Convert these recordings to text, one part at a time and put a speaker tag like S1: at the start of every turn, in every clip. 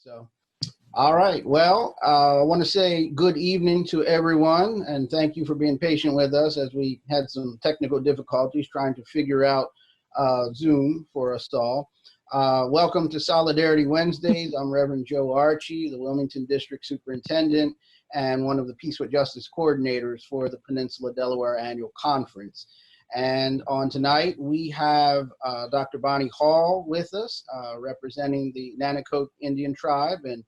S1: So, all right. Well, I want to say good evening to everyone, and thank you for being patient with us as we had some technical difficulties trying to figure out Zoom for us all. Welcome to Solidarity Wednesdays. I'm Reverend Joe Archie, the Wilmington District Superintendent and one of the Peace with Justice coordinators for the Peninsula-Delaware Annual Conference. And on tonight, we have Dr. Bonnie Hall with us, representing the Natickoke Indian Tribe. And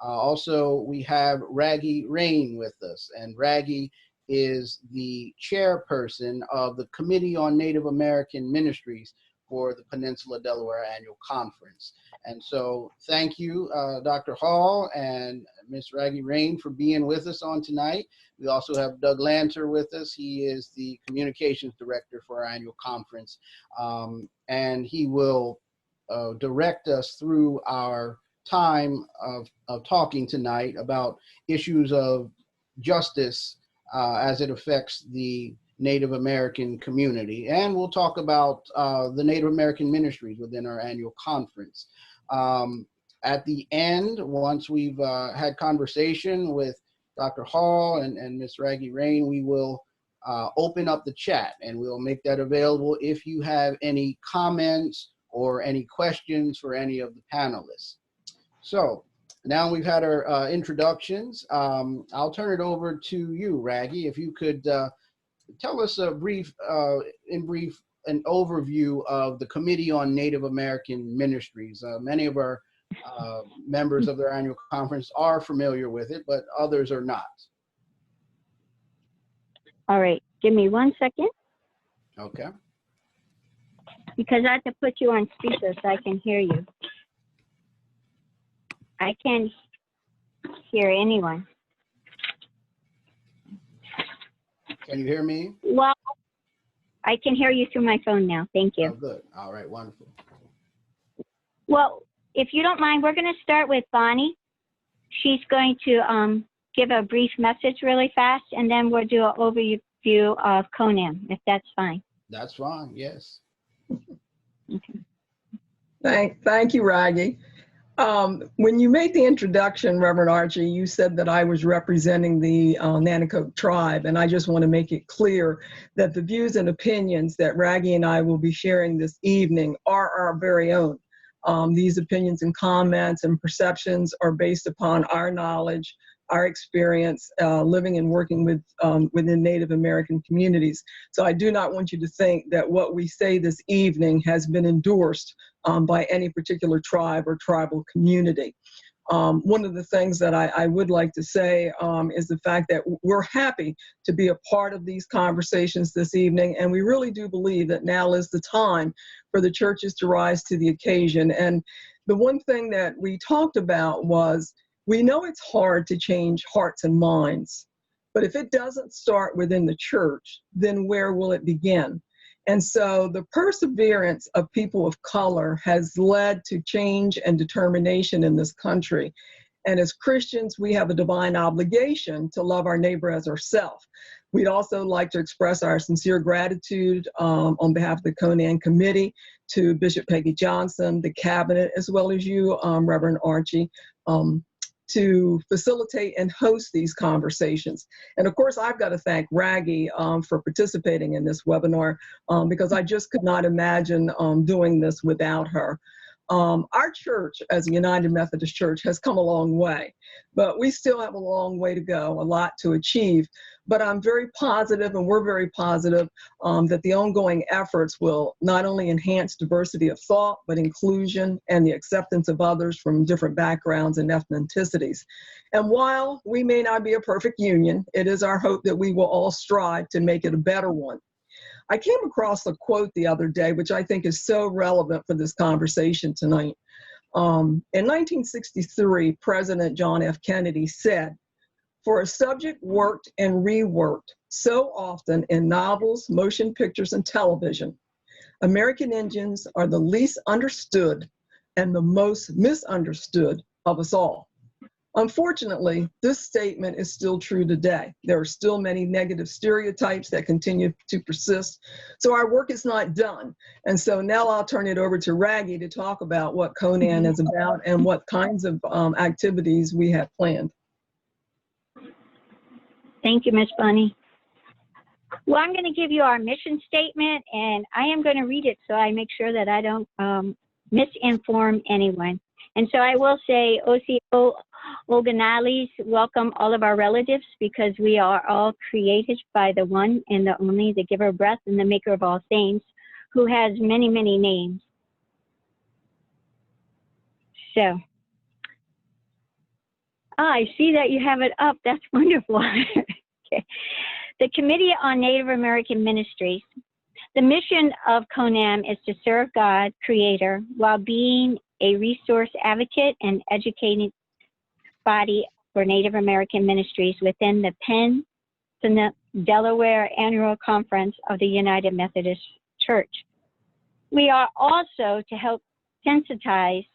S1: also we have RagghiRain with us. And Raggi is the chairperson of the Committee on Native American Ministries for the Peninsula-Delaware Annual Conference. And so thank you, Dr. Hall and Ms. RagghiRain, for being with us on tonight. We also have Doug Lanter with us. He is the communications director for our annual conference. And he will direct us through our time of talking tonight about issues of justice as it affects the Native American community. And we'll talk about the Native American ministries within our annual conference. At the end, once we've had conversation with Dr. Hall and Ms. RagghiRain, we will open up the chat and we'll make that available if you have any comments or any questions for any of the panelists. So now we've had our introductions. I'll turn it over to you, Raggi, if you could tell us a brief, an overview of the Committee on Native American Ministries. Many of our members of their annual conference are familiar with it, but others are not.
S2: All right, give me 1 second.
S1: Okay.
S2: Because I have to put you on speaker so I can hear you. I can't hear anyone.
S1: Can you hear me?
S2: Well, I can hear you through my phone now. Thank you.
S1: Oh, good. All right, wonderful.
S2: Well, if you don't mind, we're going to start with Bonnie. She's going to give a brief message really fast, and then we'll do an overview of Conan, if that's fine.
S1: That's fine, yes.
S2: Okay.
S3: Thank you, Raggi. When you made the introduction, Reverend Archie, you said that I was representing the Natickoke tribe, and I just want to make it clear that the views and opinions that Raggi and I will be sharing this evening are our very own. These opinions and comments and perceptions are based upon our knowledge, our experience living and working with within Native American communities. So I do not want you to think that what we say this evening has been endorsed by any particular tribe or tribal community. One of the things that I would like to say is the fact that we're happy to be a part of these conversations this evening, and we really do believe that now is the time for the churches to rise to the occasion. And the one thing that we talked about was, we know it's hard to change hearts and minds, but if it doesn't start within the church, then where will it begin? And so the perseverance of people of color has led to change and determination in this country. And as Christians, we have a divine obligation to love our neighbor as ourselves. We'd also like to express our sincere gratitude on behalf of the Conan Committee to Bishop Peggy Johnson, the cabinet, as well as you, Reverend Archie, to facilitate and host these conversations. And of course, I've got to thank Raggi for participating in this webinar because I just could not imagine doing this without her. Our church, as a United Methodist Church, has come a long way, but we still have a long way to go, a lot to achieve. But I'm very positive, and we're very positive, that the ongoing efforts will not only enhance diversity of thought, but inclusion and the acceptance of others from different backgrounds and ethnicities. And while we may not be a perfect union, it is our hope that we will all strive to make it a better one. I came across a quote the other day, which I think is so relevant for this conversation tonight. In 1963, President John F. Kennedy said, "For a subject worked and reworked so often in novels, motion pictures, and television, American Indians are the least understood and the most misunderstood of us all." Unfortunately, this statement is still true today. There are still many negative stereotypes that continue to persist. So our work is not done. And so now I'll turn it over to Raggi to talk about what Conan is about and what kinds of activities we have planned.
S2: Thank you, Ms. Bonnie. Well, I'm going to give you our mission statement, and I am going to read it so I make sure that I don't misinform anyone. And so I will say, OCO Oganales, welcome all of our relatives, because we are all created by the one and the only, the giver of breath and the maker of all things, who has many, many names. So, I see that you have it up. That's wonderful. Okay. The Committee on Native American Ministries. The mission of CONAM is to serve God, Creator, while being a resource advocate and educating body for Native American ministries within the Peninsula-Delaware Annual Conference of the United Methodist Church. We are also to help sensitize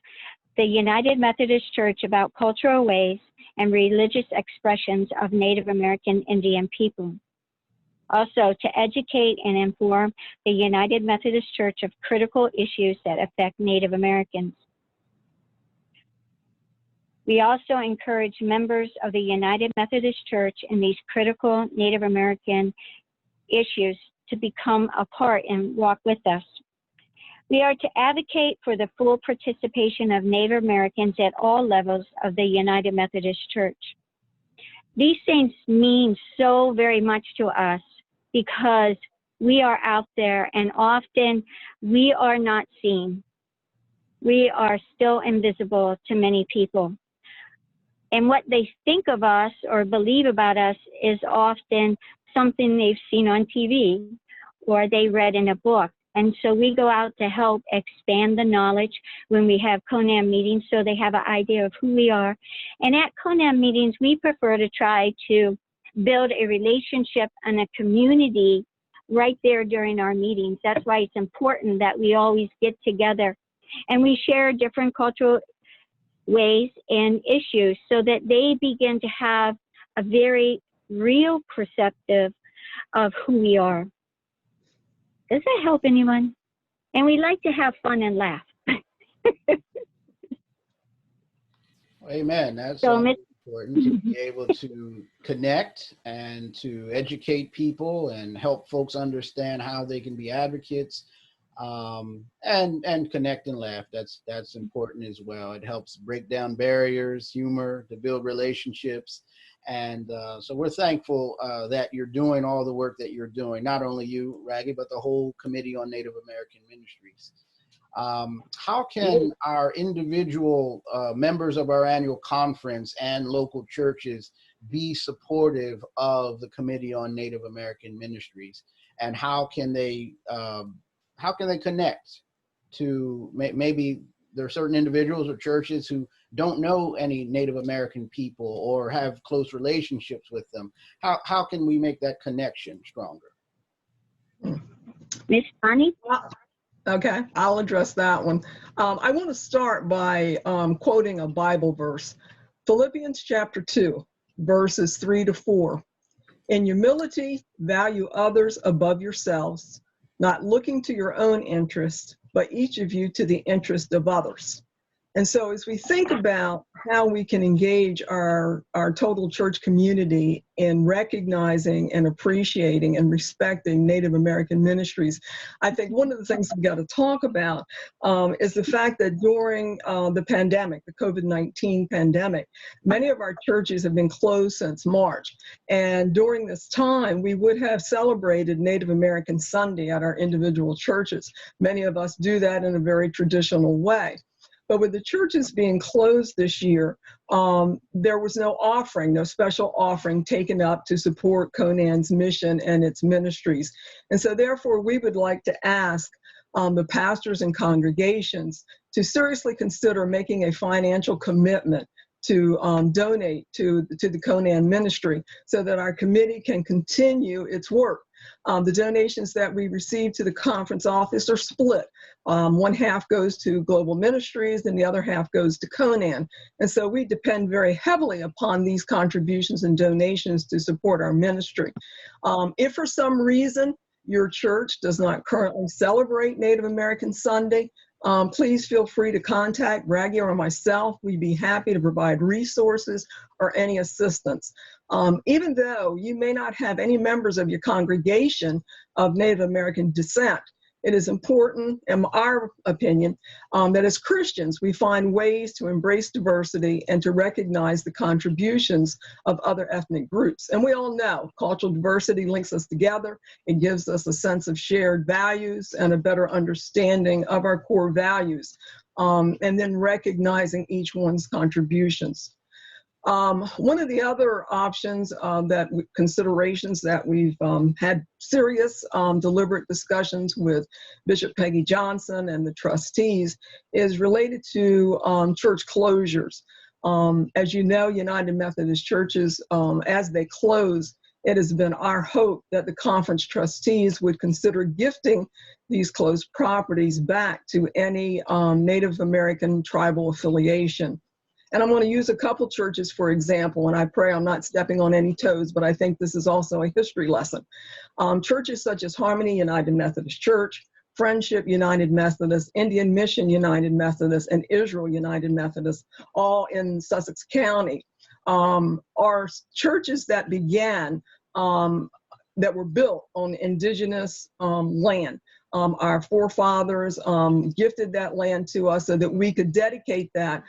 S2: the United Methodist Church about cultural ways and religious expressions of Native American Indian people. Also, to educate and inform the United Methodist Church of critical issues that affect Native Americans. We also encourage members of the United Methodist Church in these critical Native American issues to become a part and walk with us. We are to advocate for the full participation of Native Americans at all levels of the United Methodist Church. These things mean so very much to us, because we are out there and often we are not seen. We are still invisible to many people. And what they think of us or believe about us is often something they've seen on TV or they read in a book. And so we go out to help expand the knowledge when we have CONAM meetings, so they have an idea of who we are. And at CONAM meetings, we prefer to try to build a relationship and a community right there during our meetings. That's why it's important that we always get together and we share different cultural ways and issues so that they begin to have a very real perspective of who we are. Does that help anyone? And we like to have fun and laugh.
S1: Amen. That's
S2: so,
S1: important to be able to connect and to educate people and help folks understand how they can be advocates, and connect and laugh. That's important as well. It helps break down barriers, humor, to build relationships. And so we're thankful that you're doing all the work that you're doing, not only you, Raggi, but the whole Committee on Native American Ministries. How can our individual members of our annual conference and local churches be supportive of the Committee on Native American Ministries? And how can they connect to, maybe there are certain individuals or churches who don't know any Native American people or have close relationships with them. How can we make that connection stronger?
S2: Miss Bonnie?
S3: Okay, I'll address that one. I want to start by quoting a Bible verse. Philippians chapter 2, verses 3-4. In humility, value others above yourselves, not looking to your own interest, but each of you to the interest of others. And so as we think about how we can engage our total church community in recognizing and appreciating and respecting Native American ministries, I think one of the things we've got to talk about is the fact that during the pandemic, the COVID-19 pandemic, many of our churches have been closed since March. And during this time, we would have celebrated Native American Sunday at our individual churches. Many of us do that in a very traditional way. But with the churches being closed this year, there was no offering, no special offering taken up to support Conan's mission and its ministries. And so therefore, we would like to ask the pastors and congregations to seriously consider making a financial commitment to donate to the Conan ministry so that our committee can continue its work. The donations that we receive to the conference office are split. One half goes to Global Ministries and the other half goes to Conan. And so we depend very heavily upon these contributions and donations to support our ministry. If for some reason your church does not currently celebrate Native American Sunday, please feel free to contact Raggi or myself. We'd be happy to provide resources or any assistance. Even though you may not have any members of your congregation of Native American descent, it is important, in our opinion, that as Christians, we find ways to embrace diversity and to recognize the contributions of other ethnic groups. And we all know cultural diversity links us together. It gives us a sense of shared values and a better understanding of our core values, and then recognizing each one's contributions. One of the other options considerations that we've had serious deliberate discussions with Bishop Peggy Johnson and the trustees is related to church closures. As you know, United Methodist churches, as they close, it has been our hope that the conference trustees would consider gifting these closed properties back to any Native American tribal affiliation. And I'm going to use a couple churches for example, and I pray I'm not stepping on any toes, but I think this is also a history lesson. Churches such as Harmony United Methodist Church, Friendship United Methodist, Indian Mission United Methodist, and Israel United Methodist, all in Sussex County, are churches that began, that were built on indigenous land. Our forefathers gifted that land to us so that we could dedicate that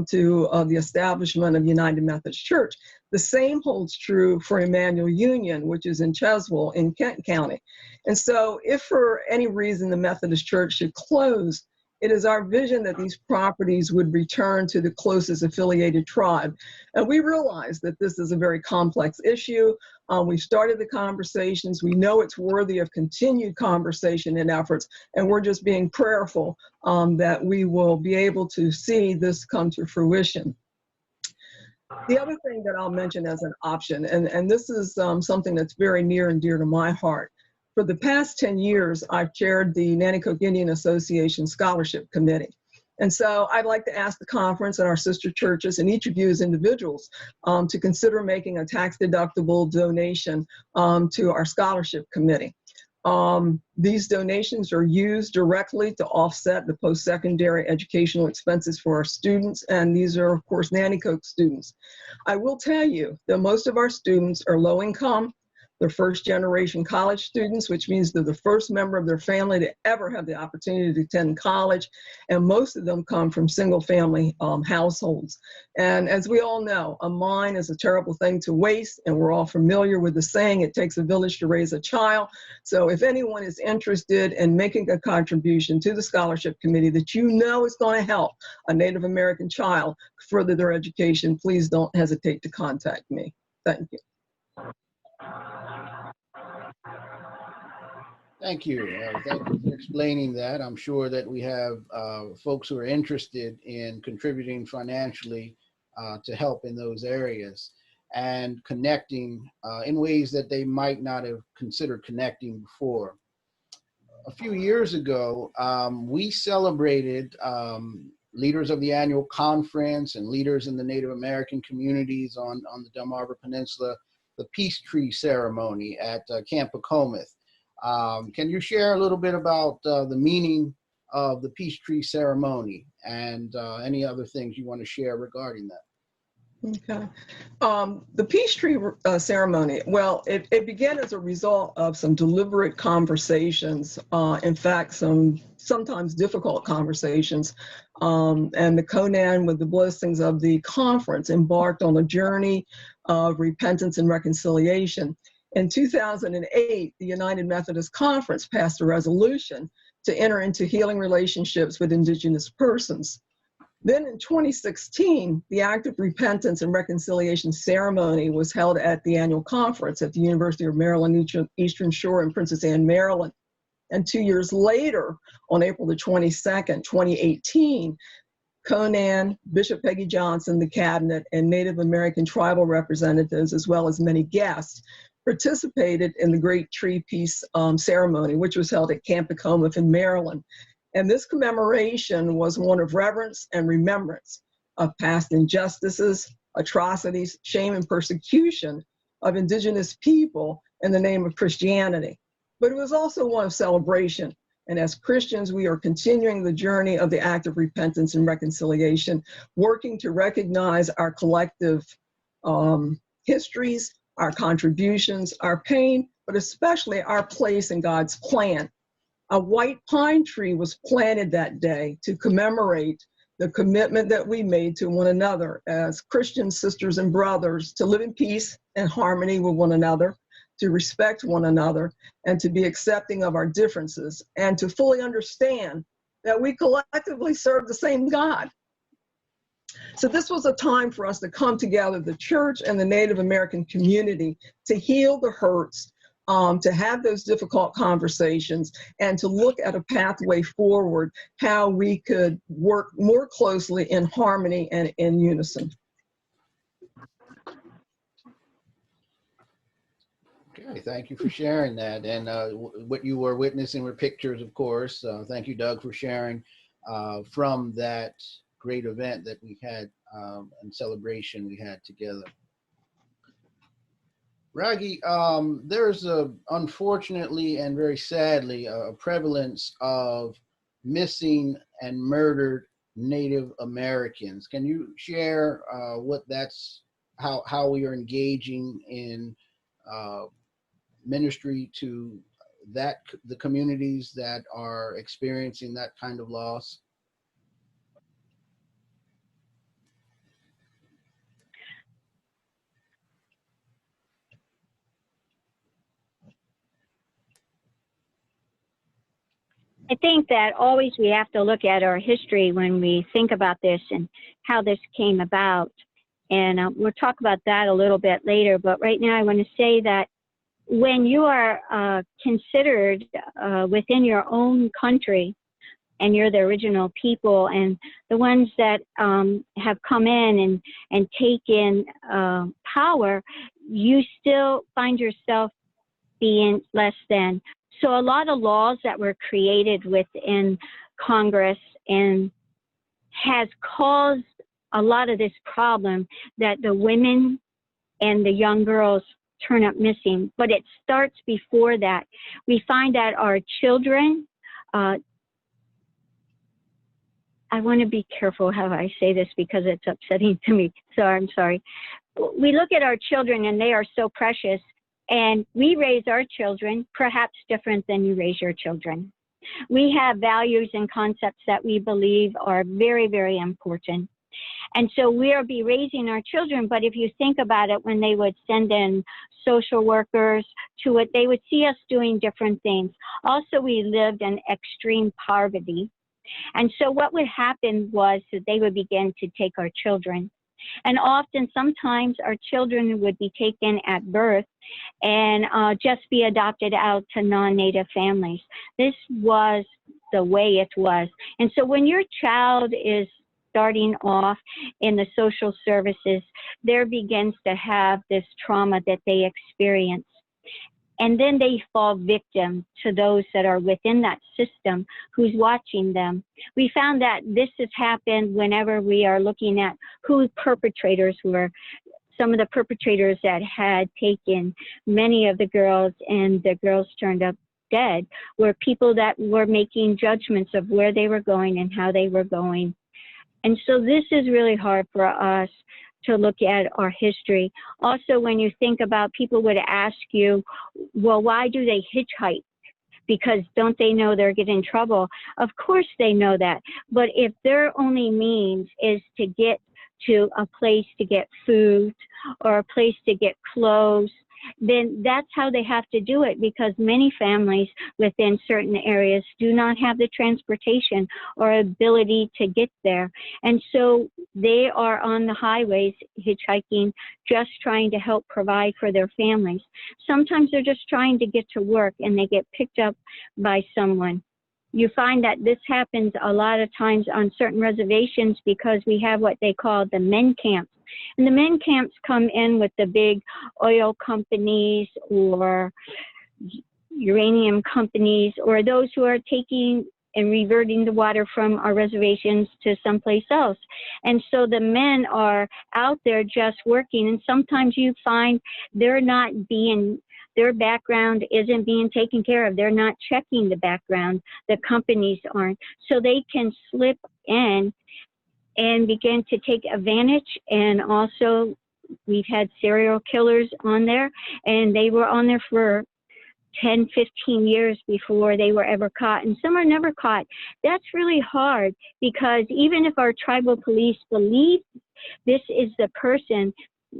S3: to the establishment of United Methodist Church. The same holds true for Emmanuel Union, which is in Cheswell in Kent County. And so if for any reason the Methodist Church should close, it is our vision that these properties would return to the closest affiliated tribe. And we realize that this is a very complex issue. We've started the conversations. We know it's worthy of continued conversation and efforts, and we're just being prayerful that we will be able to see this come to fruition. The other thing that I'll mention as an option, and this is something that's very near and dear to my heart. For the past 10 years, I've chaired the Natickoke Indian Association Scholarship Committee. And so I'd like to ask the conference and our sister churches and each of you as individuals to consider making a tax-deductible donation to our scholarship committee. These donations are used directly to offset the post-secondary educational expenses for our students, and these are, of course, Natickoke students. I will tell you that most of our students are low-income. They're first-generation college students, which means they're the first member of their family to ever have the opportunity to attend college, and most of them come from single-family households. And as we all know, a mine is a terrible thing to waste, and we're all familiar with the saying, it takes a village to raise a child. So if anyone is interested in making a contribution to the scholarship committee that you know is going to help a Native American child further their education, please don't hesitate to contact me. Thank you.
S1: Thank you. Thank you for explaining that. I'm sure that we have folks who are interested in contributing financially to help in those areas and connecting in ways that they might not have considered connecting before. A few years ago, we celebrated leaders of the annual conference and leaders in the Native American communities on the Delmarva Peninsula, the Peachtree Ceremony at Camp Pacomath. Can you share a little bit about the meaning of the Peachtree Ceremony and any other things you want to share regarding that?
S3: Okay. The Peachtree Ceremony, well, it began as a result of some deliberate conversations, in fact, some sometimes difficult conversations, and the Conan, with the blessings of the conference, embarked on a journey of repentance and reconciliation. In 2008, the United Methodist Conference passed a resolution to enter into healing relationships with Indigenous persons. Then in 2016, the Act of Repentance and Reconciliation Ceremony was held at the annual conference at the University of Maryland, Eastern Shore in Princess Anne, Maryland. And 2 years later, on April the 22nd, 2018, Conan, Bishop Peggy Johnson, the cabinet, and Native American tribal representatives, as well as many guests, participated in the Great Tree Peace Ceremony, which was held at Camp Tacoma in Maryland. And this commemoration was one of reverence and remembrance of past injustices, atrocities, shame, and persecution of indigenous people in the name of Christianity. But it was also one of celebration. And as Christians, we are continuing the journey of the act of repentance and reconciliation, working to recognize our collective histories, our contributions, our pain, but especially our place in God's plan. A white pine tree was planted that day to commemorate the commitment that we made to one another as Christian sisters and brothers to live in peace and harmony with one another, to respect one another, and to be accepting of our differences, and to fully understand that we collectively serve the same God. So this was a time for us to come together, the church and the Native American community, to heal the hurts, to have those difficult conversations, and to look at a pathway forward, how we could work more closely in harmony and in unison.
S1: Okay, thank you for sharing that. And what you were witnessing were pictures, of course. Thank you, Doug, for sharing from that great event that we had and celebration we had together. Raghi, there's unfortunately and very sadly a prevalence of missing and murdered Native Americans. Can you share what that's, how we are engaging in ministry to the communities that are experiencing that kind of loss?
S2: I think that always we have to look at our history when we think about this and how this came about. And we'll talk about that a little bit later. But right now I want to say that when you are considered within your own country, and you're the original people and the ones that have come in and taken power, you still find yourself being less than. So a lot of laws that were created within Congress and has caused a lot of this problem that the women and the young girls turn up missing. But it starts before that. We find that our children, I want to be careful how I say this because it's upsetting to me, so I'm sorry. We look at our children and they are so precious. And we raise our children perhaps different than you raise your children. We have values and concepts that we believe are very, very important. And so we'll be raising our children, but if you think about it, when they would send in social workers to it, they would see us doing different things. Also, we lived in extreme poverty. And so what would happen was that they would begin to take our children. And often, sometimes our children would be taken at birth and just be adopted out to non-Native families. This was the way it was. And so when your child is starting off in the social services, there begins to have this trauma that they experience. And then they fall victim to those that are within that system who's watching them. We found that this has happened whenever we are looking at who perpetrators were. Some of the perpetrators that had taken many of the girls and the girls turned up dead were people that were making judgments of where they were going and how they were going. And so this is really hard for us to look at our history. Also, when you think about, people would ask you, well, why do they hitchhike? Because don't they know they're getting in trouble? Of course they know that. But if their only means is to get to a place to get food or a place to get clothes, then that's how they have to do it, because many families within certain areas do not have the transportation or ability to get there. And so they are on the highways hitchhiking, just trying to help provide for their families. Sometimes they're just trying to get to work and they get picked up by someone. You find that this happens a lot of times on certain reservations because we have what they call the men camps, And the men camps come in with the big oil companies or uranium companies, or those who are taking and reverting the water from our reservations to someplace else. And so the men are out there just working, and sometimes you find their background isn't being taken care of. They're not checking the background. The companies aren't. So they can slip in and begin to take advantage. And also, we've had serial killers on there, and they were on there for 10, 15 years before they were ever caught, and some are never caught. That's really hard, because even if our tribal police believe this is the person,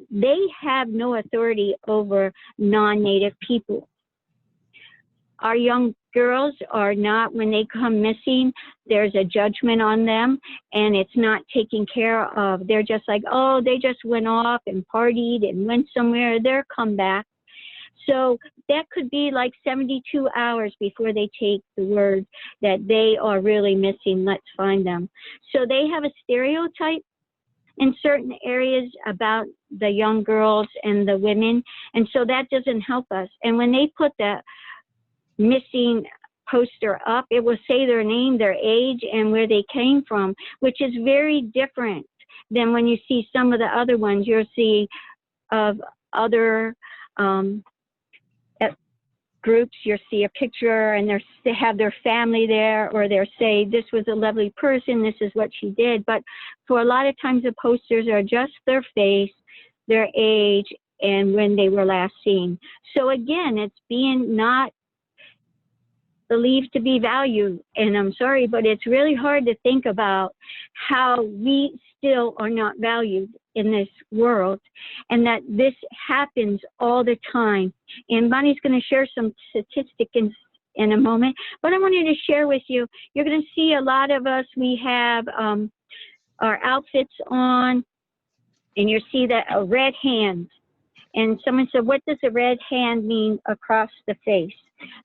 S2: they have no authority over non-Native people. Our young girls are not, when they come missing, there's a judgment on them, and it's not taken care of. They're just like, oh, they just went off and partied and went somewhere, they'll come back. So that could be like 72 hours before they take the word that they are really missing. Let's find them. So they have a stereotype in certain areas about the young girls and the women. And so that doesn't help us. And when they put the missing poster up, it will say their name, their age, and where they came from, which is very different than when you see some of the other ones you'll see of other groups. You'll see a picture and they have their family there, or they'll say this was a lovely person, this is what she did. But for a lot of times the posters are just their face, their age, and when they were last seen. So again, it's being not believed to be valued. And I'm sorry, but it's really hard to think about how we still are not valued in this world, and that this happens all the time. And Bonnie's going to share some statistics in a moment, but I wanted to share with you, you're going to see a lot of us, we have our outfits on, and you'll see that a red hand. And someone said, what does a red hand mean across the face?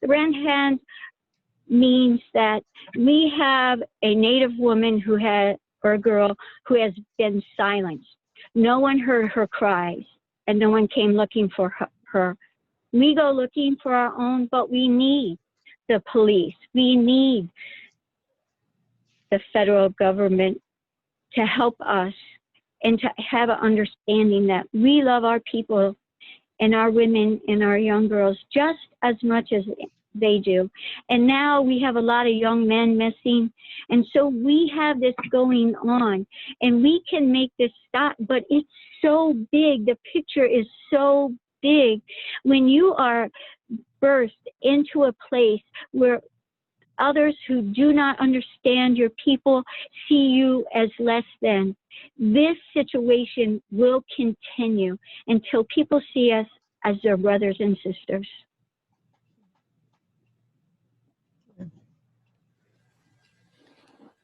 S2: The red hand means that we have a Native woman who had, or a girl who has been silenced. No one heard her cries, and no one came looking for her. We go looking for our own, but we need the police. We need the federal government to help us and to have an understanding that we love our people and our women and our young girls just as much as they do. And now we have a lot of young men missing. And so we have this going on, and we can make this stop, but it's so big. The picture is so big. When you are birthed into a place where others who do not understand your people see you as less than, this situation will continue until people see us as their brothers and sisters.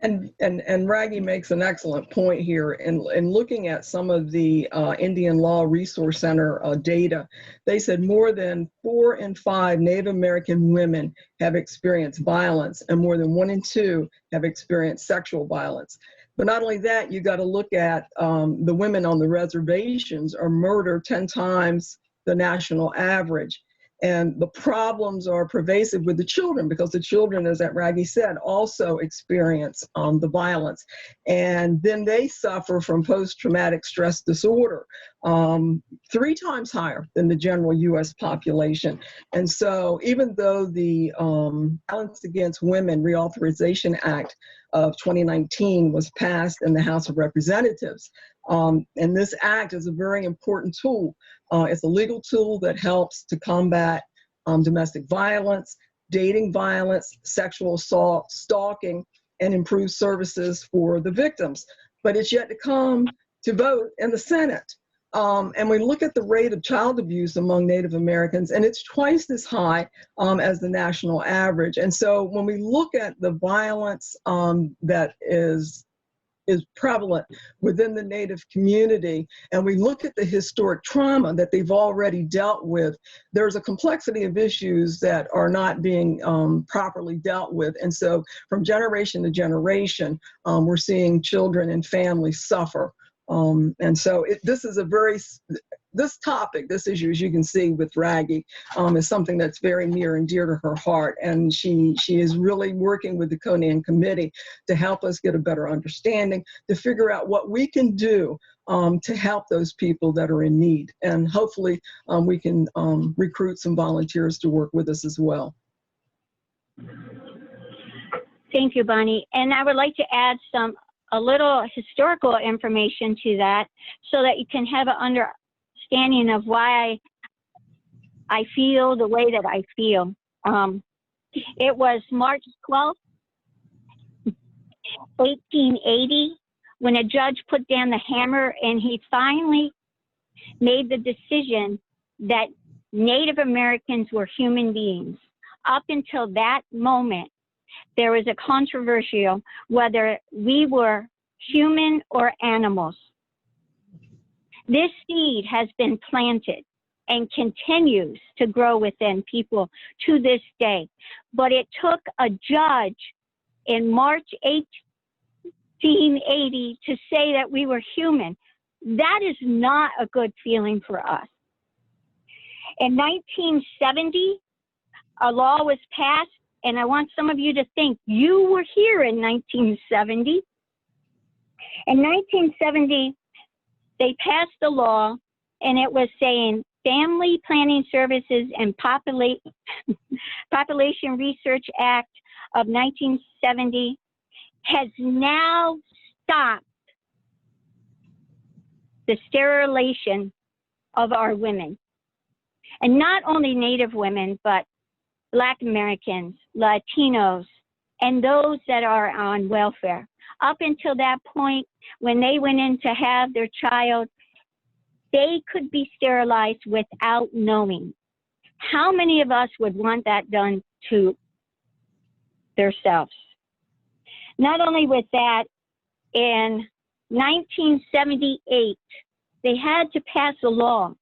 S3: And Raggy makes an excellent point here. In looking at some of the Indian Law Resource Center data, they said more than 4 in 5 Native American women have experienced violence, and more than 1 in 2 have experienced sexual violence. But not only that, you got to look at the women on the reservations are murdered 10 times the national average. And the problems are pervasive with the children, because the children, as that Raggy said, also experience the violence. And then they suffer from post-traumatic stress disorder, 3 times higher than the general U.S. population. And so even though the Violence Against Women Reauthorization Act of 2019 was passed in the House of Representatives, and this act is a very important tool. It's a legal tool that helps to combat domestic violence, dating violence, sexual assault, stalking, and improve services for the victims. But it's yet to come to vote in the Senate. And we look at the rate of child abuse among Native Americans, and it's twice as high as the national average. And so when we look at the violence that is prevalent within the Native community, and we look at the historic trauma that they've already dealt with, there's a complexity of issues that are not being properly dealt with. And so from generation to generation, we're seeing children and families suffer And so this is a this topic, this issue, as you can see with Raggi, is something that's very near and dear to her heart. And she is really working with the Conan Committee to help us get a better understanding, to figure out what we can do to help those people that are in need. And hopefully we can recruit some volunteers to work with us as well.
S2: Thank you, Bonnie. And I would like to add a little historical information to that so that you can have an understanding of why I feel the way that I feel. It was March 12th, 1880, when a judge put down the hammer and he finally made the decision that Native Americans were human beings. Up until that moment, there was a controversial whether we were human or animals. This seed has been planted and continues to grow within people to this day. But it took a judge in March 1880 to say that we were human. That is not a good feeling for us. In 1970, a law was passed, and I want some of you to think you were here in 1970. In 1970, they passed a law, and it was saying Family Planning Services and Population Research Act of 1970 has now stopped the sterilization of our women. And not only Native women, but Black Americans, Latinos, and those that are on welfare. Up until that point, when they went in to have their child, they could be sterilized without knowing. How many of us would want that done to themselves? Not only with that, in 1978, they had to pass a law,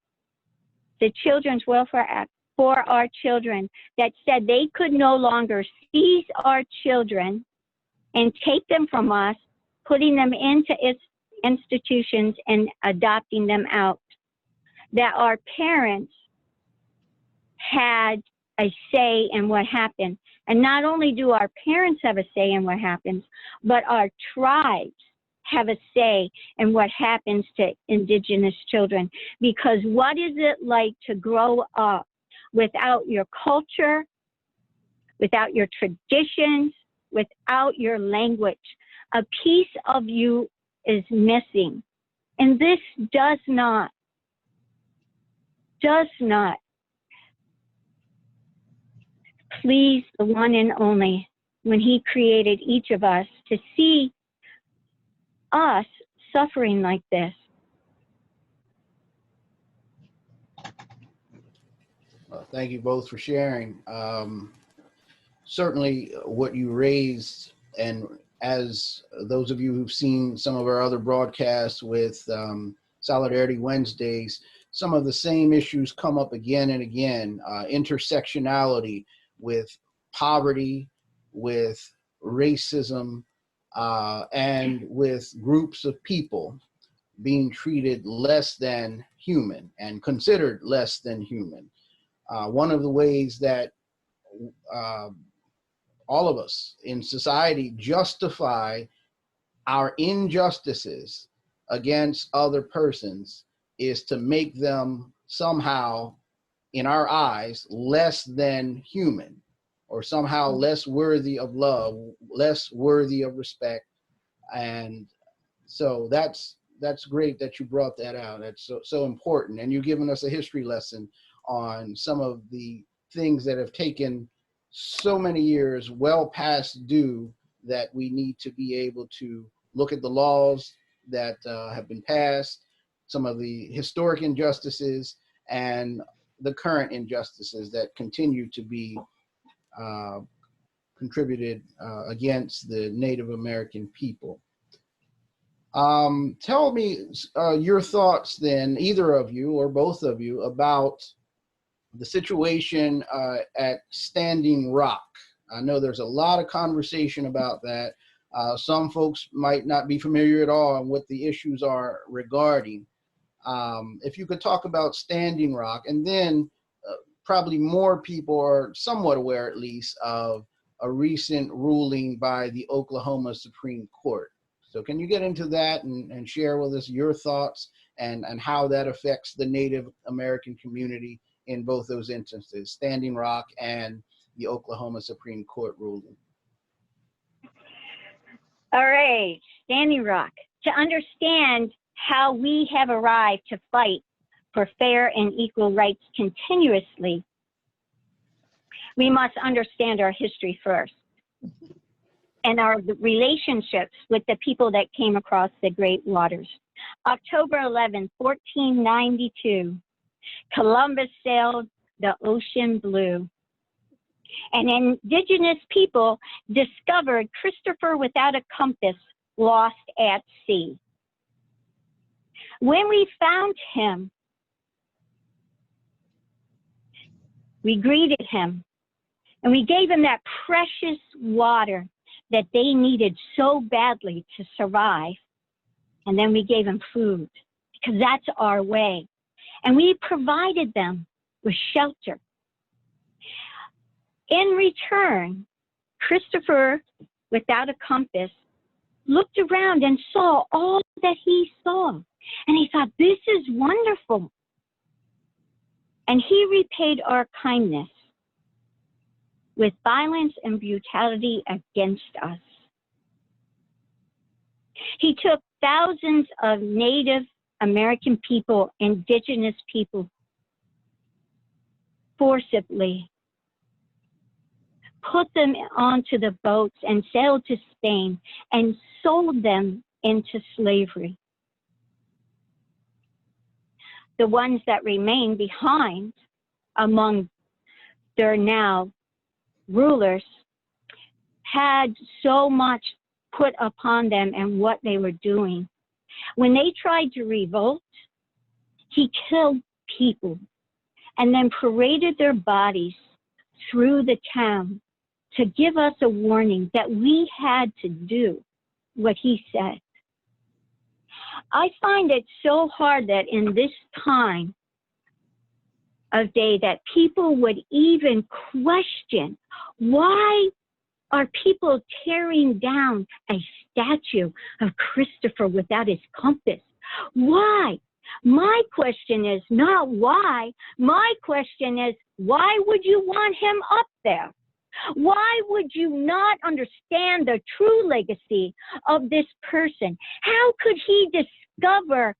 S2: the Children's Welfare Act, for our children, that said they could no longer seize our children and take them from us, putting them into institutions and adopting them out. That our parents had a say in what happened. And not only do our parents have a say in what happens, but our tribes have a say in what happens to Indigenous children. Because what is it like to grow up without your culture, without your traditions, without your language? A piece of you is missing. And this does not please the one and only when he created each of us to see us suffering like this.
S1: Well, thank you both for sharing. Certainly what you raised, and as those of you who've seen some of our other broadcasts with Solidarity Wednesdays, some of the same issues come up again and again. Intersectionality with poverty, with racism, and with groups of people being treated less than human and considered less than human. One of the ways that all of us in society justify our injustices against other persons is to make them somehow, in our eyes, less than human, or somehow less worthy of love, less worthy of respect. And so that's great that you brought that out. That's so important. And you've given us a history lesson on some of the things that have taken so many years well past due, that we need to be able to look at the laws that have been passed, some of the historic injustices, and the current injustices that continue to be contributed against the Native American people. Tell me your thoughts then, either of you or both of you, about the situation at Standing Rock. I know there's a lot of conversation about that. Some folks might not be familiar at all on what the issues are regarding. If you could talk about Standing Rock, and then probably more people are somewhat aware, at least, of a recent ruling by the Oklahoma Supreme Court. So can you get into that and share with us your thoughts and how that affects the Native American community in both those instances, Standing Rock and the Oklahoma Supreme Court ruling?
S2: All right, Standing Rock. To understand how we have arrived to fight for fair and equal rights continuously, we must understand our history first and our relationships with the people that came across the Great Waters. October 11, 1492, Columbus sailed the ocean blue, and indigenous people discovered Christopher without a compass, lost at sea. When we found him, we greeted him, and we gave him that precious water that they needed so badly to survive. And then we gave them food, because that's our way. And we provided them with shelter. In return, Christopher, without a compass, looked around and saw all that he saw. And he thought, this is wonderful. And he repaid our kindness with violence and brutality against us. He took thousands of Native American people, indigenous people, forcibly, put them onto the boats and sailed to Spain and sold them into slavery. The ones that remained behind among their now rulers had so much put upon them and what they were doing. When they tried to revolt, he killed people and then paraded their bodies through the town to give us a warning that we had to do what he said. I find it so hard that in this time of day that people would even question, why are people tearing down a statue of Christopher without his compass? Why? My question is not why. My question is, why would you want him up there? Why would you not understand the true legacy of this person? How could he discover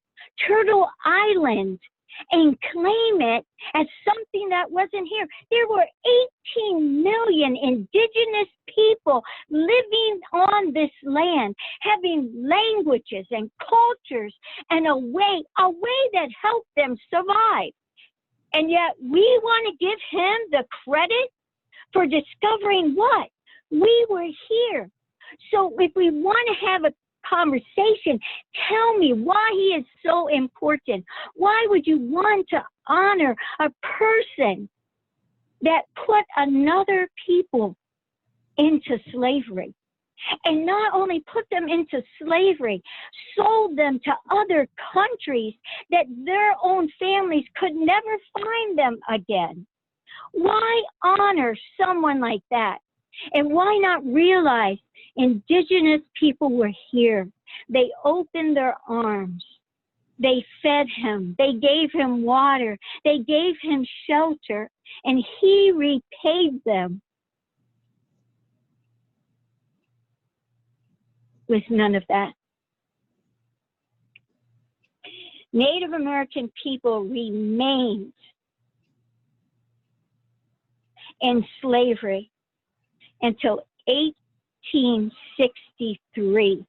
S2: Turtle Island and claim it as something that wasn't here? There were 18 million indigenous people living on this land, having languages and cultures and a way that helped them survive. And yet we want to give him the credit for discovering what? We were here. So if we want to have a conversation, tell me why he is so important. Why would you want to honor a person that put another people into slavery? And not only put them into slavery, sold them to other countries that their own families could never find them again. Why honor someone like that? And why not realize indigenous people were here? They opened their arms. They fed him. They gave him water. They gave him shelter. And he repaid them with none of that. Native American people remained in slavery until 1863.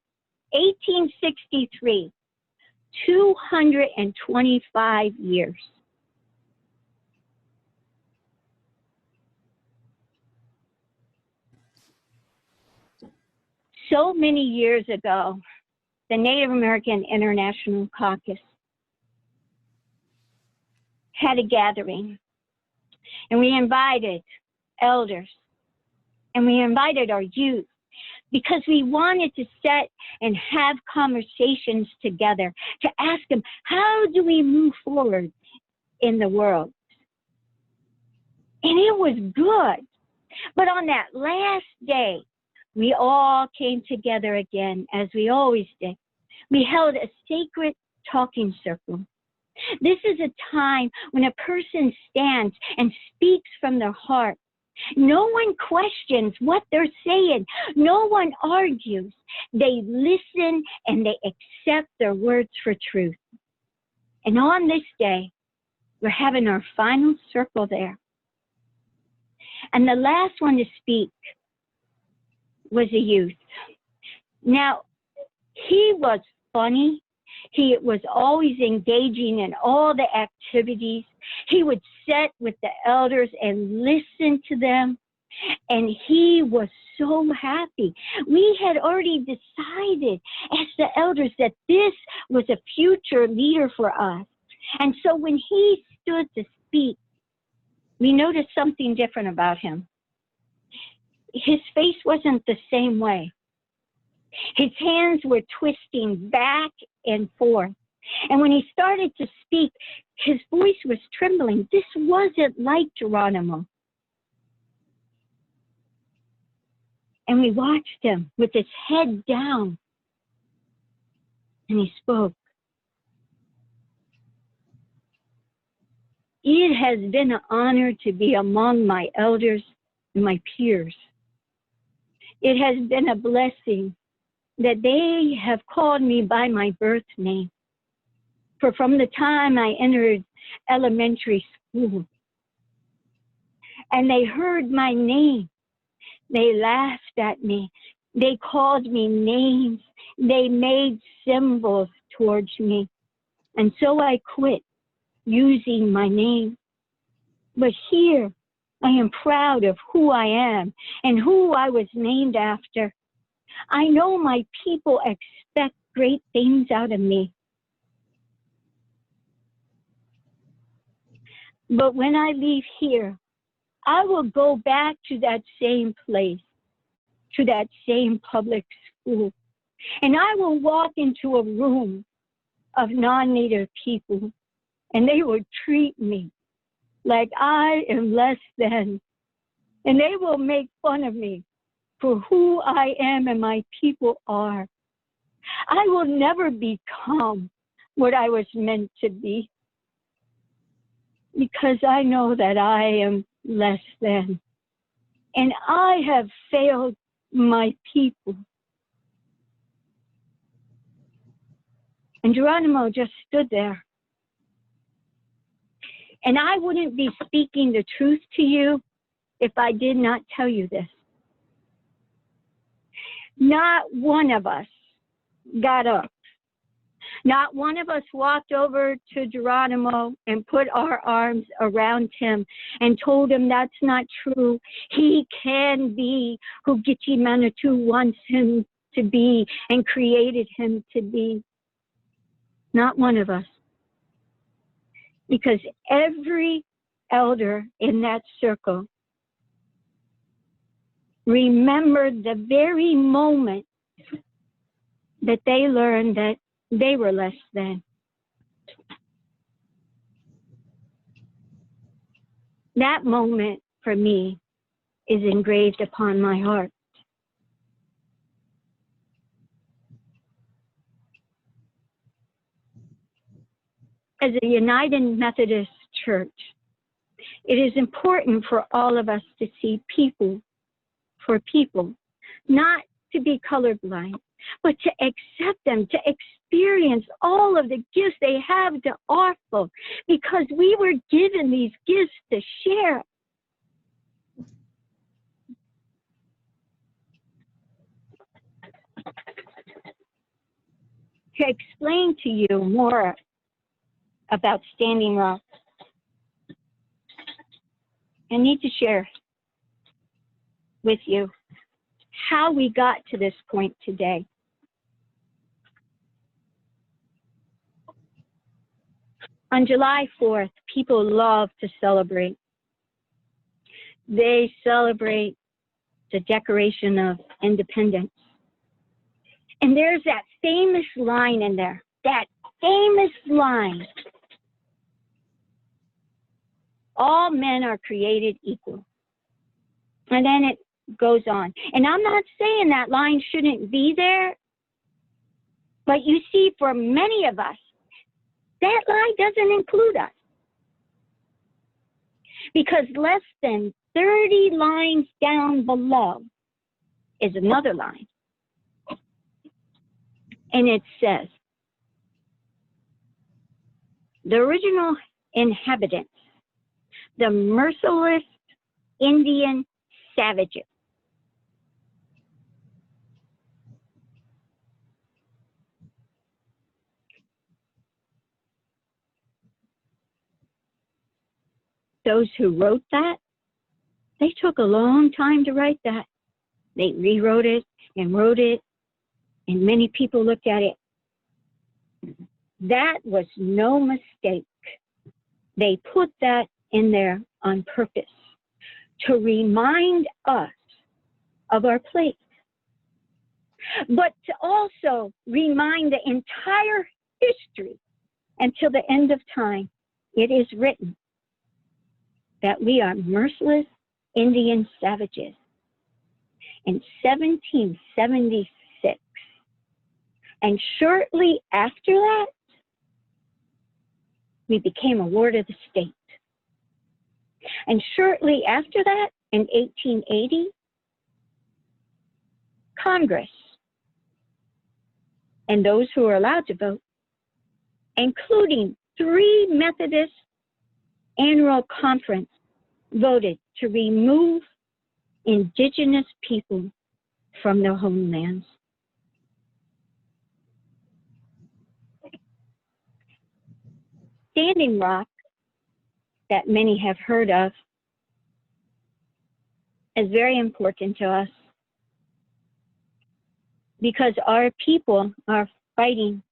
S2: 1863, 225 years. So many years ago, the Native American International Caucus had a gathering, and we invited elders, and we invited our youth because we wanted to sit and have conversations together to ask him, how do we move forward in the world? And it was good. But on that last day, we all came together again, as we always did. We held a sacred talking circle. This is a time when a person stands and speaks from their heart. No one questions what they're saying. No one argues. They listen and they accept their words for truth. And on this day, we're having our final circle there. And the last one to speak was a youth. Now, he was funny. He was always engaging in all the activities. He would sit with the elders and listen to them. And he was so happy. We had already decided as the elders that this was a future leader for us. And so when he stood to speak, we noticed something different about him. His face wasn't the same way. His hands were twisting back and forth. And when he started to speak, his voice was trembling. This wasn't like Geronimo. And we watched him with his head down. And he spoke. It has been an honor to be among my elders and my peers. It has been a blessing that they have called me by my birth name. For from the time I entered elementary school, and they heard my name, they laughed at me. They called me names. They made symbols towards me. And so I quit using my name. But here, I am proud of who I am and who I was named after. I know my people expect great things out of me. But when I leave here, I will go back to that same place, to that same public school, and I will walk into a room of non-Native people, and they will treat me like I am less than, and they will make fun of me for who I am and my people are. I will never become what I was meant to be, because I know that I am less than, and I have failed my people. And Geronimo just stood there. And I wouldn't be speaking the truth to you if I did not tell you this. Not one of us got up. Not one of us walked over to Geronimo and put our arms around him and told him that's not true. He can be who Gitche Manitou wants him to be and created him to be. Not one of us. Because every elder in that circle remembered the very moment that they learned that they were less than. That moment for me is engraved upon my heart. As a United Methodist Church, it is important for all of us to see people for people, not to be colorblind, but to accept them, to experience all of the gifts they have to offer, because we were given these gifts to share. To explain to you more about Standing Rock, I need to share with you how we got to this point today. On July 4th, people love to celebrate. They celebrate the Declaration of Independence. And there's that famous line in there, that famous line. All men are created equal. And then it goes on. And I'm not saying that line shouldn't be there, but you see, for many of us, that line doesn't include us. Because less than 30 lines down below is another line. And it says, the original inhabitants, the merciless Indian savages, those who wrote that, they took a long time to write that. They rewrote it and wrote it, and many people looked at it. That was no mistake. They put that in there on purpose to remind us of our place, but to also remind the entire history until the end of time. It is written that we are merciless Indian savages. In 1776, and shortly after that, we became a ward of the state. And shortly after that, in 1880, Congress and those who are allowed to vote, including 3 Methodist annual conference, voted to remove indigenous people from their homelands. Standing Rock, that many have heard of, is very important to us because our people are fighting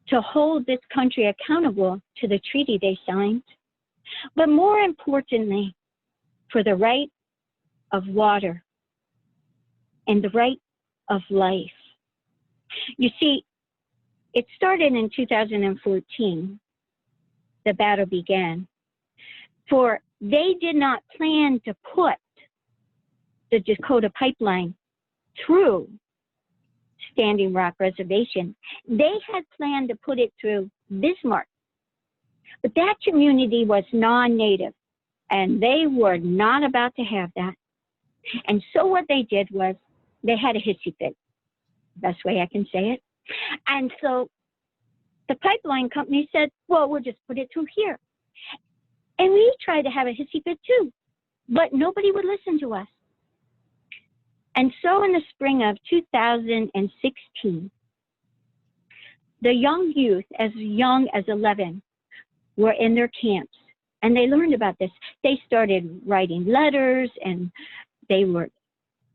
S2: to hold this country accountable to the treaty they signed, but more importantly, for the right of water and the right of life. You see, it started in 2014, the battle began, for they did not plan to put the Dakota pipeline through Standing Rock Reservation. They had planned to put it through Bismarck, but that community was non-native, and they were not about to have that. And so what they did was they had a hissy fit, best way I can say it. And so the pipeline company said, well, we'll just put it through here. And we tried to have a hissy fit too, but nobody would listen to us. And so in the spring of 2016, the young youth, as young as 11, were in their camps, and they learned about this. They started writing letters, and they were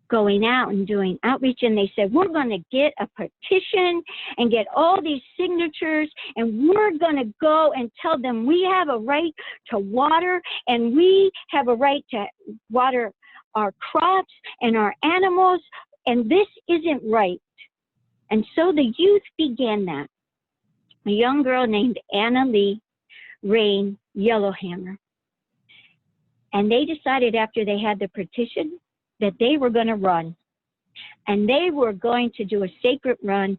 S2: going out and doing outreach, and they said, we're going to get a petition and get all these signatures, and we're going to go and tell them we have a right to water, and we have a right to water our crops and our animals, and this isn't right. And so the youth began that. A young girl named Anna Lee Rain Yellowhammer. And they decided after they had the petition that they were going to run. And they were going to do a sacred run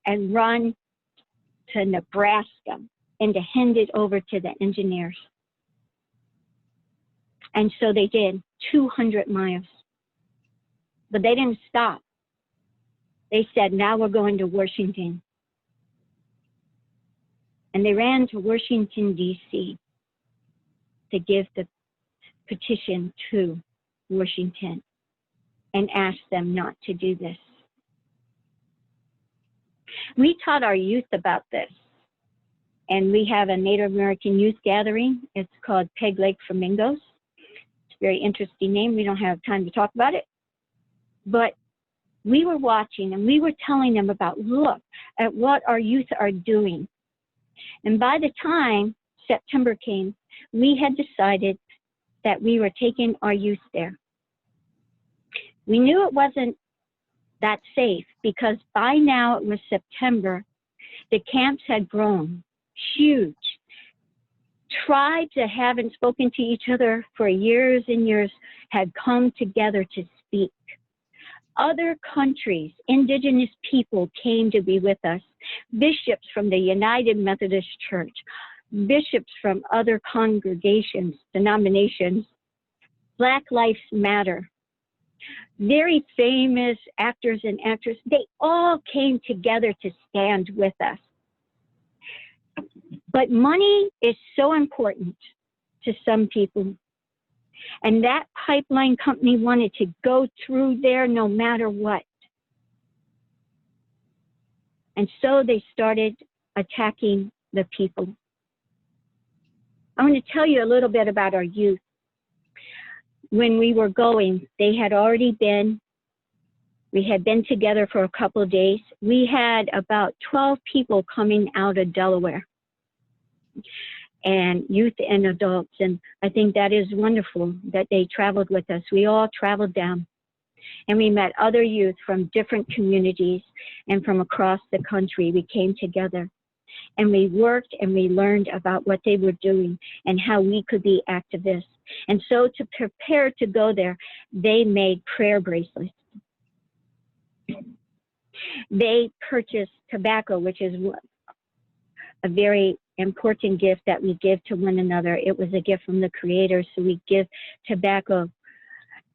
S2: and run to Nebraska and to hand it over to the engineers. And so they did 200 miles. But they didn't stop. They said, now we're going to Washington. And they ran to Washington, D.C. to give the petition to Washington and asked them not to do this. We taught our youth about this. And we have a Native American youth gathering. It's called Peg Leg Flamingos. It's a very interesting name. We don't have time to talk about it. But we were watching and we were telling them about, look at what our youth are doing. And by the time September came, we had decided that we were taking our youth there. We knew it wasn't that safe, because by now it was September. The camps had grown huge. Tribes that haven't spoken to each other for years and years had come together to speak. Other countries, indigenous people came to be with us. Bishops from the United Methodist Church, bishops from other congregations, denominations, Black Lives Matter, very famous actors and actresses, they all came together to stand with us. But money is so important to some people. And that pipeline company wanted to go through there no matter what. And so they started attacking the people. I want to tell you a little bit about our youth. When we were going, we had been together for a couple of days. We had about 12 people coming out of Delaware, and youth and adults. And I think that is wonderful that they traveled with us. We all traveled down, and we met other youth from different communities and from across the country. We came together, and we worked and we learned about what they were doing and how we could be activists. And so to prepare to go there, they made prayer bracelets. They purchased tobacco, which is a very important gift that we give to one another. It was a gift from the Creator, so we give tobacco.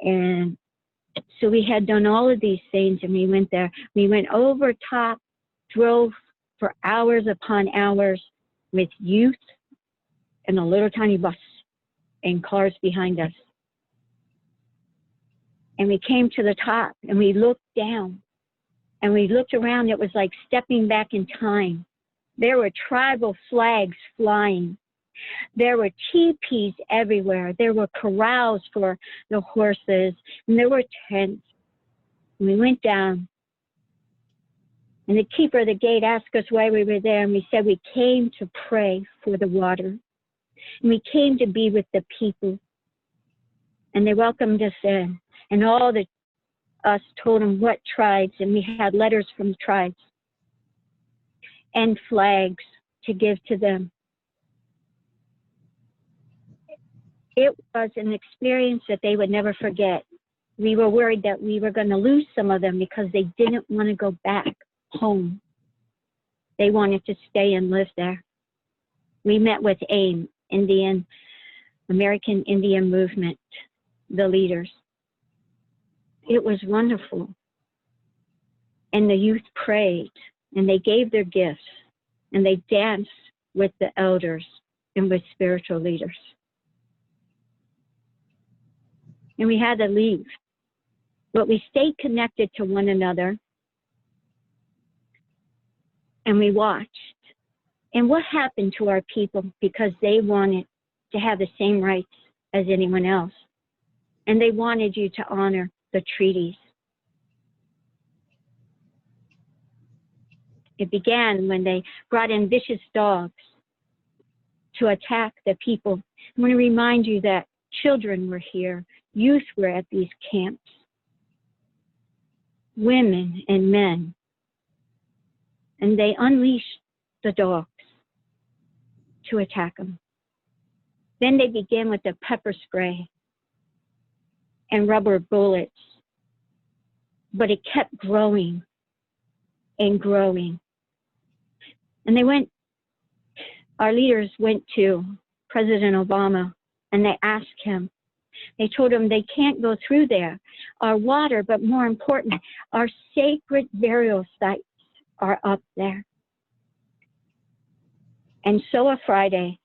S2: And so we had done all of these things, and we went there. We went over top, drove for hours upon hours with youth and a little tiny bus and cars behind us. And we came to the top, and we looked down, and we looked around. It was like stepping back in time. There were tribal flags flying. There were teepees everywhere. There were corrals for the horses, and there were tents. And we went down, and the keeper of the gate asked us why we were there, and we said we came to pray for the water. And we came to be with the people. And they welcomed us in. And all us told them what tribes, and we had letters from the tribes and flags to give to them. It was an experience that they would never forget. We were worried that we were going to lose some of them because they didn't want to go back home. They wanted to stay and live there. We met with AIM, American Indian Movement, the leaders. It was wonderful. And the youth prayed, and they gave their gifts, and they danced with the elders and with spiritual leaders. And we had to leave. But we stayed connected to one another, and we watched. And what happened to our people, because they wanted to have the same rights as anyone else. And they wanted you to honor the treaties. It began when they brought in vicious dogs to attack the people. I want to remind you that children were here, youth were at these camps, women and men. And they unleashed the dogs to attack them. Then they began with the pepper spray and rubber bullets. But it kept growing and growing. And our leaders went to President Obama, and they asked him, they told him they can't go through there. Our water, but more important, our sacred burial sites are up there. And so a Friday,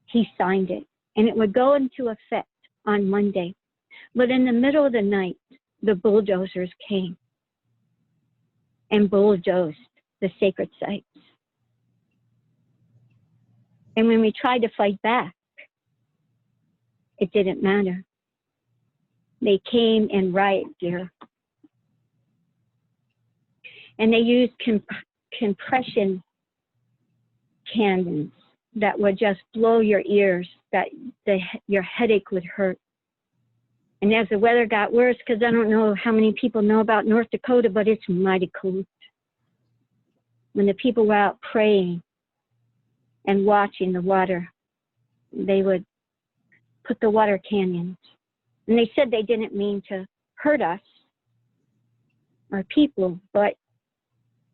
S2: he signed it, and it would go into effect on Monday. But in the middle of the night, the bulldozers came and bulldozed the sacred sites. And when we tried to fight back, it didn't matter. They came in riot gear. And they used compression cannons that would just blow your ears, that your headache would hurt. And as the weather got worse, because I don't know how many people know about North Dakota, but it's mighty cold. When the people were out praying and watching the water, they would put the water canyons. And they said they didn't mean to hurt us, our people, but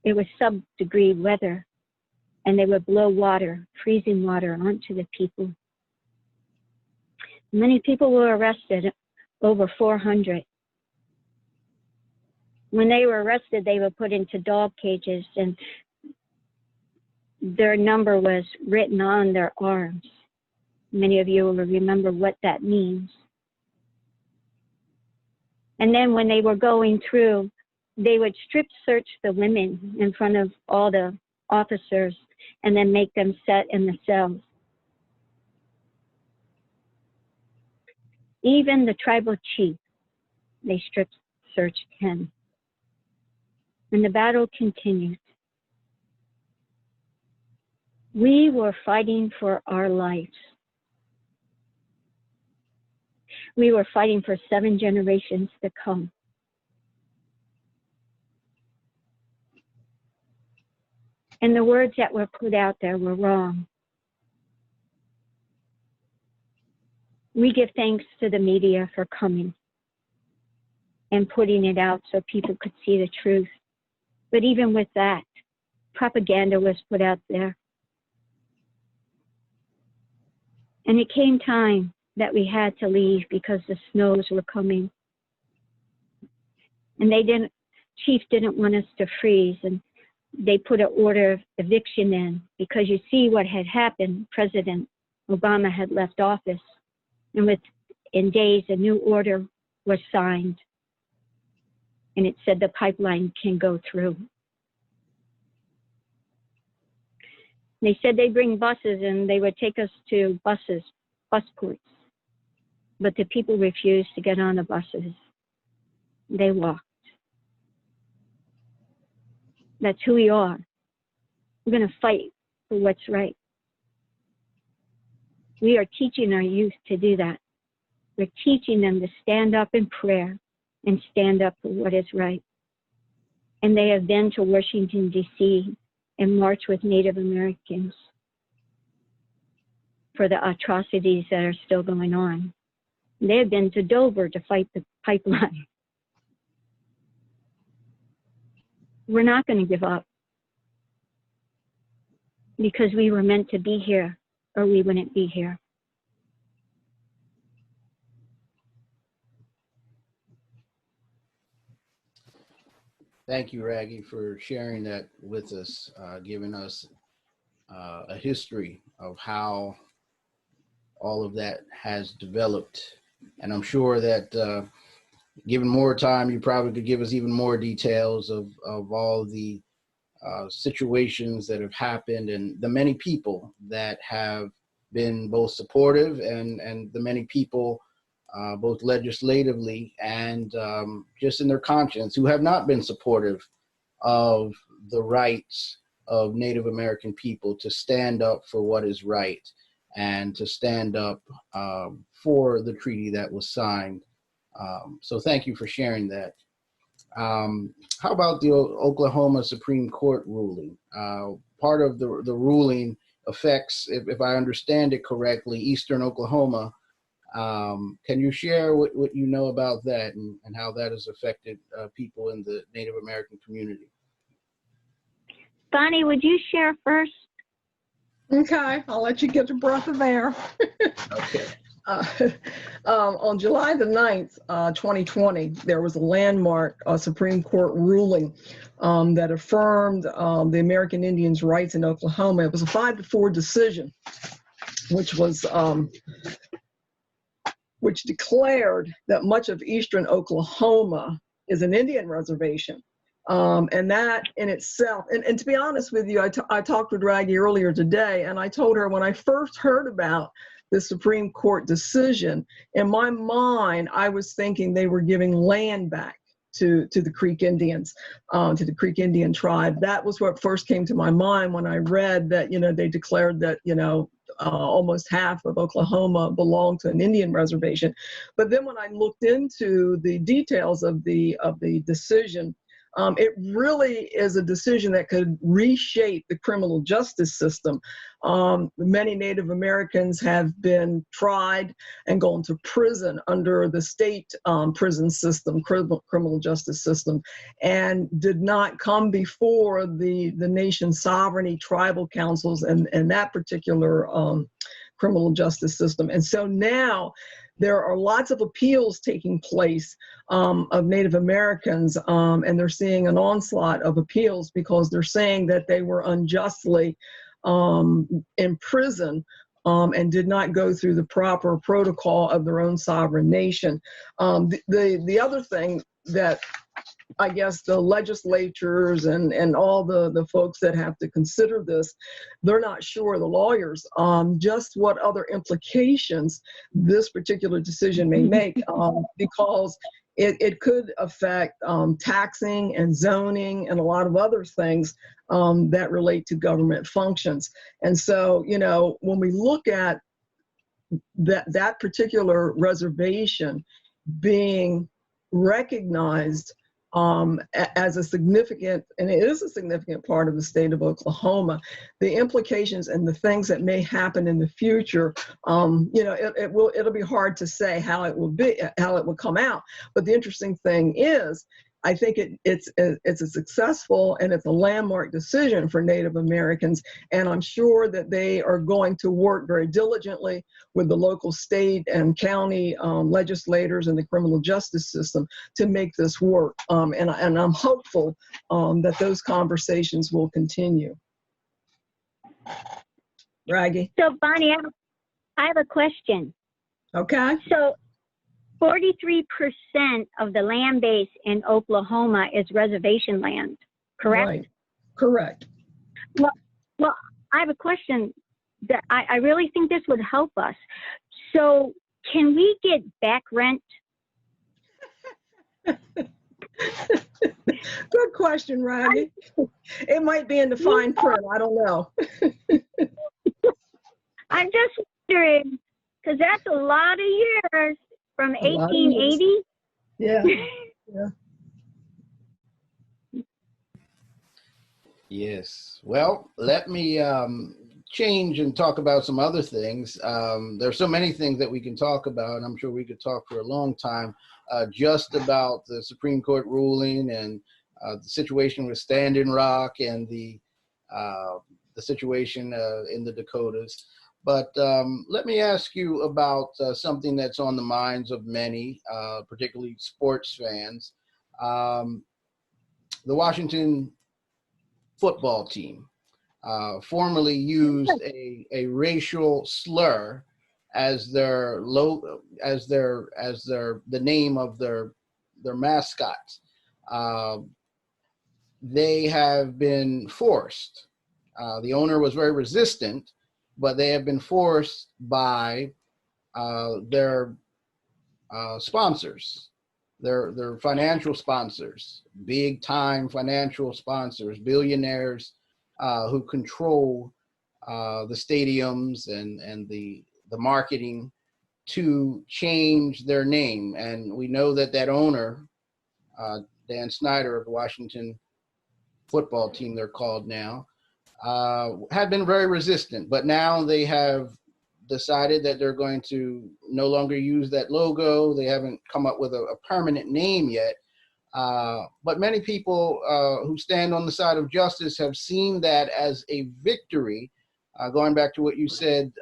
S2: it was sub-degree weather. And they would blow water, freezing water, onto the people. Many people were arrested, over 400. When they were arrested, they were put into dog cages, and their number was written on their arms. Many of you will remember what that means. And then when they were going through, they would strip search the women in front of all the officers and then make them sit in the cells. Even the tribal chief, they strip searched him. And the battle continued. We were fighting for our lives. We were fighting for 7 generations to come. And the words that were put out there were wrong. We give thanks to the media for coming and putting it out so people could see the truth. But even with that, propaganda was put out there. And it came time that we had to leave because the snows were coming. And chief didn't want us to freeze, and they put an order of eviction in because you see what had happened. President Obama had left office, and within days a new order was signed, and it said the pipeline can go through. They said they'd bring buses and they would take us to bus ports, but the people refused to get on the buses. They walked. That's who we are. We're going to fight for what's right. We are teaching our youth to do that. We're teaching them to stand up in prayer and stand up for what is right. And they have been to Washington, D.C. and marched with Native Americans for the atrocities that are still going on. They have been to Dover to fight the pipeline. We're not going to give up because we were meant to be here or we wouldn't be here.
S1: Thank you, Raggi, for sharing that with us, giving us a history of how all of that has developed. And I'm sure that given more time, you probably could give us even more details of all the situations that have happened and the many people that have been both supportive and the many people both legislatively and just in their conscience who have not been supportive of the rights of Native American people to stand up for what is right and to stand up for the treaty that was signed. So thank you for sharing that. How about the Oklahoma Supreme Court ruling? Part of the ruling affects, if I understand it correctly, Eastern Oklahoma. Can you share what you know about that and how that has affected people in the Native American community?
S2: Bonnie, would you share first?
S3: Okay, I'll let you get your breath of air.
S1: Okay.
S3: On July the 9th, 2020, there was a landmark Supreme Court ruling that affirmed the American Indians' rights in Oklahoma. It was a 5-4 decision, which declared that much of eastern Oklahoma is an Indian reservation. And that in itself, and to be honest with you, I talked with Raggi earlier today, and I told her when I first heard about the Supreme Court decision, in my mind, I was thinking they were giving land back to the Creek Indians, to the Creek Indian tribe. That was what first came to my mind when I read that, they declared that, almost half of Oklahoma belonged to an Indian reservation. But then when I looked into the details of the decision, it really is a decision that could reshape the criminal justice system. Many Native Americans have been tried and gone to prison under the state prison system, criminal justice system, and did not come before the nation's sovereignty tribal councils and that particular criminal justice system. And so now there are lots of appeals taking place of Native Americans, and they're seeing an onslaught of appeals because they're saying that they were unjustly in prison and did not go through the proper protocol of their own sovereign nation. The other thing that I guess the legislatures and all the folks that have to consider this, they're not sure, the lawyers, just what other implications this particular decision may make, because it could affect taxing and zoning and a lot of other things that relate to government functions. And so, you know, when we look at that particular reservation being recognized as a significant, and it is a significant part of the state of Oklahoma, the implications and the things that may happen in the future, you know, it'll be hard to say how it will come out. But the interesting thing is, I think it's a successful and it's a landmark decision for Native Americans, and I'm sure that they are going to work very diligently with the local state and county legislators and the criminal justice system to make this work. And I'm hopeful that those conversations will continue. Raggi?
S2: So Bonnie, I have a question.
S3: Okay.
S2: So 43% of the land base in Oklahoma is reservation land, correct?
S3: Right. Correct.
S2: Well, I have a question that I really think this would help us. So can we get back rent?
S3: Good question, Raggi. It might be in the fine print. I don't know.
S2: I'm just wondering, because that's a lot of years. From 1880?
S3: Yeah. Yeah.
S1: Yes. Well, let me change and talk about some other things. There's so many things that we can talk about, and I'm sure we could talk for a long time just about the Supreme Court ruling and the situation with Standing Rock and the situation in the Dakotas. But let me ask you about something that's on the minds of many, particularly sports fans. The Washington football team formerly used a racial slur as the name of their mascot. They have been forced. The owner was very resistant, but they have been forced by their sponsors, their financial sponsors, big time financial sponsors, billionaires who control the stadiums and the marketing, to change their name. And we know that owner, Dan Snyder of the Washington football team, they're called now, had been very resistant, but now they have decided that they're going to no longer use that logo. They haven't come up with a permanent name yet. But many people who stand on the side of justice have seen that as a victory. Going back to what you said,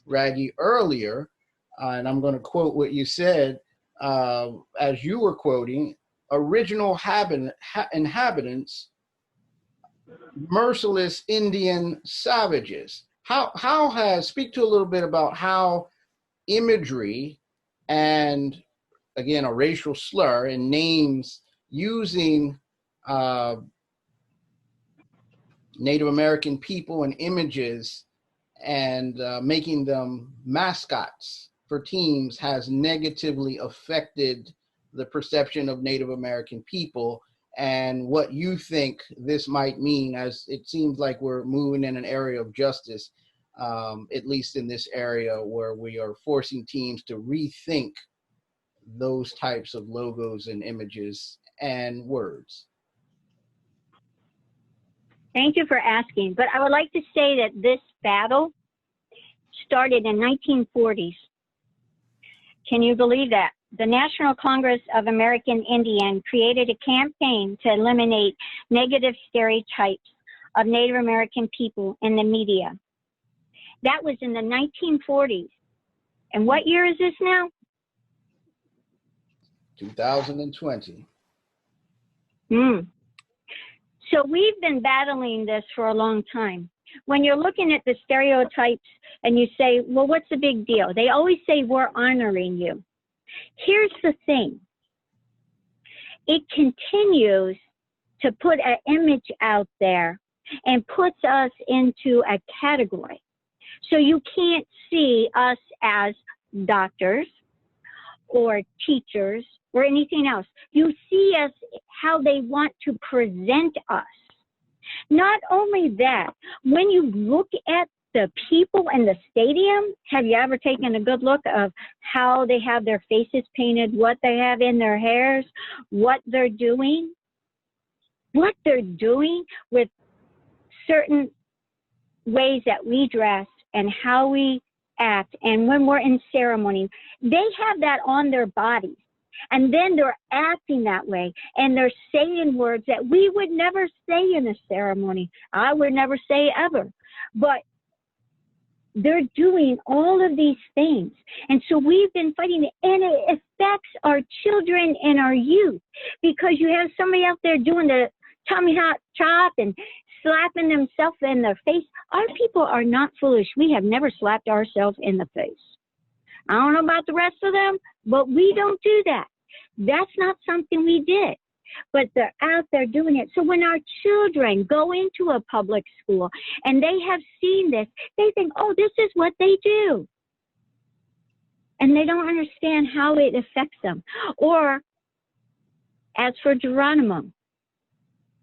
S1: Raggi, earlier, and I'm going to quote what you said as you were quoting, original inhabitants, merciless Indian savages. Speak to a little bit about how imagery and, again, a racial slur and names using Native American people and images and making them mascots for teams has negatively affected the perception of Native American people, and what you think this might mean, as it seems like we're moving in an area of justice. at least in this area where we are forcing teams to rethink those types of logos and images and words?
S2: Thank you for asking. But I would like to say that this battle started in 1940s. Can you believe that? The National Congress of American Indian created a campaign to eliminate negative stereotypes of Native American people in the media. That was in the 1940s. And what year is this now?
S1: 2020.
S2: So we've been battling this for a long time. When you're looking at the stereotypes and you say, well, what's the big deal? They always say, we're honoring you. Here's the thing. It continues to put an image out there and puts us into a category. So you can't see us as doctors or teachers or anything else. You see us how they want to present us. Not only that, when you look at the people in the stadium, have you ever taken a good look of how they have their faces painted, what they have in their hairs, what they're doing? What they're doing with certain ways that we dress and how we act, and when we're in ceremony, they have that on their bodies. And then they're acting that way, and they're saying words that we would never say in a ceremony. I would never say ever. But they're doing all of these things. And so we've been fighting it, and it affects our children and our youth, because you have somebody out there doing the tummy hot chop and slapping themselves in their face. Our people are not foolish. We have never slapped ourselves in the face. I don't know about the rest of them, but we don't do that. That's not something we did. But they're out there doing it. So when our children go into a public school and they have seen this, they think, oh, this is what they do. And they don't understand how it affects them. Or, as for Geronimo,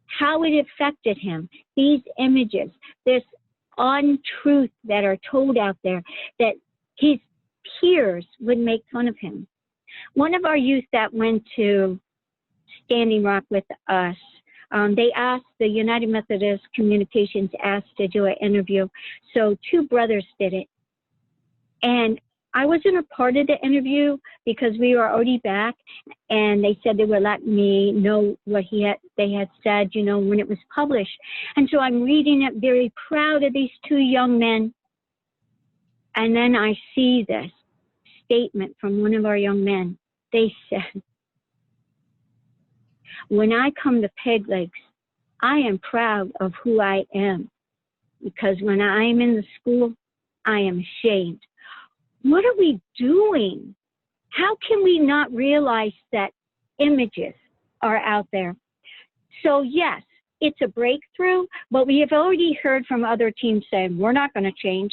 S2: how it affected him, these images, this untruth that are told out there, that his peers would make fun of him. One of our youth that went to Standing Rock with us, they asked, the United Methodist Communications asked to do an interview. So 2 brothers did it. And I wasn't a part of the interview because we were already back, and they said they would let me know what they had said, you know, when it was published. And so I'm reading it, very proud of these 2 young men. And then I see this statement from one of our young men. They said, when I come to Peg Legs, I am proud of who I am, because when I am in the school, I am ashamed. What are we doing? How can we not realize that images are out there? So yes, it's a breakthrough, but we have already heard from other teams saying, we're not going to change.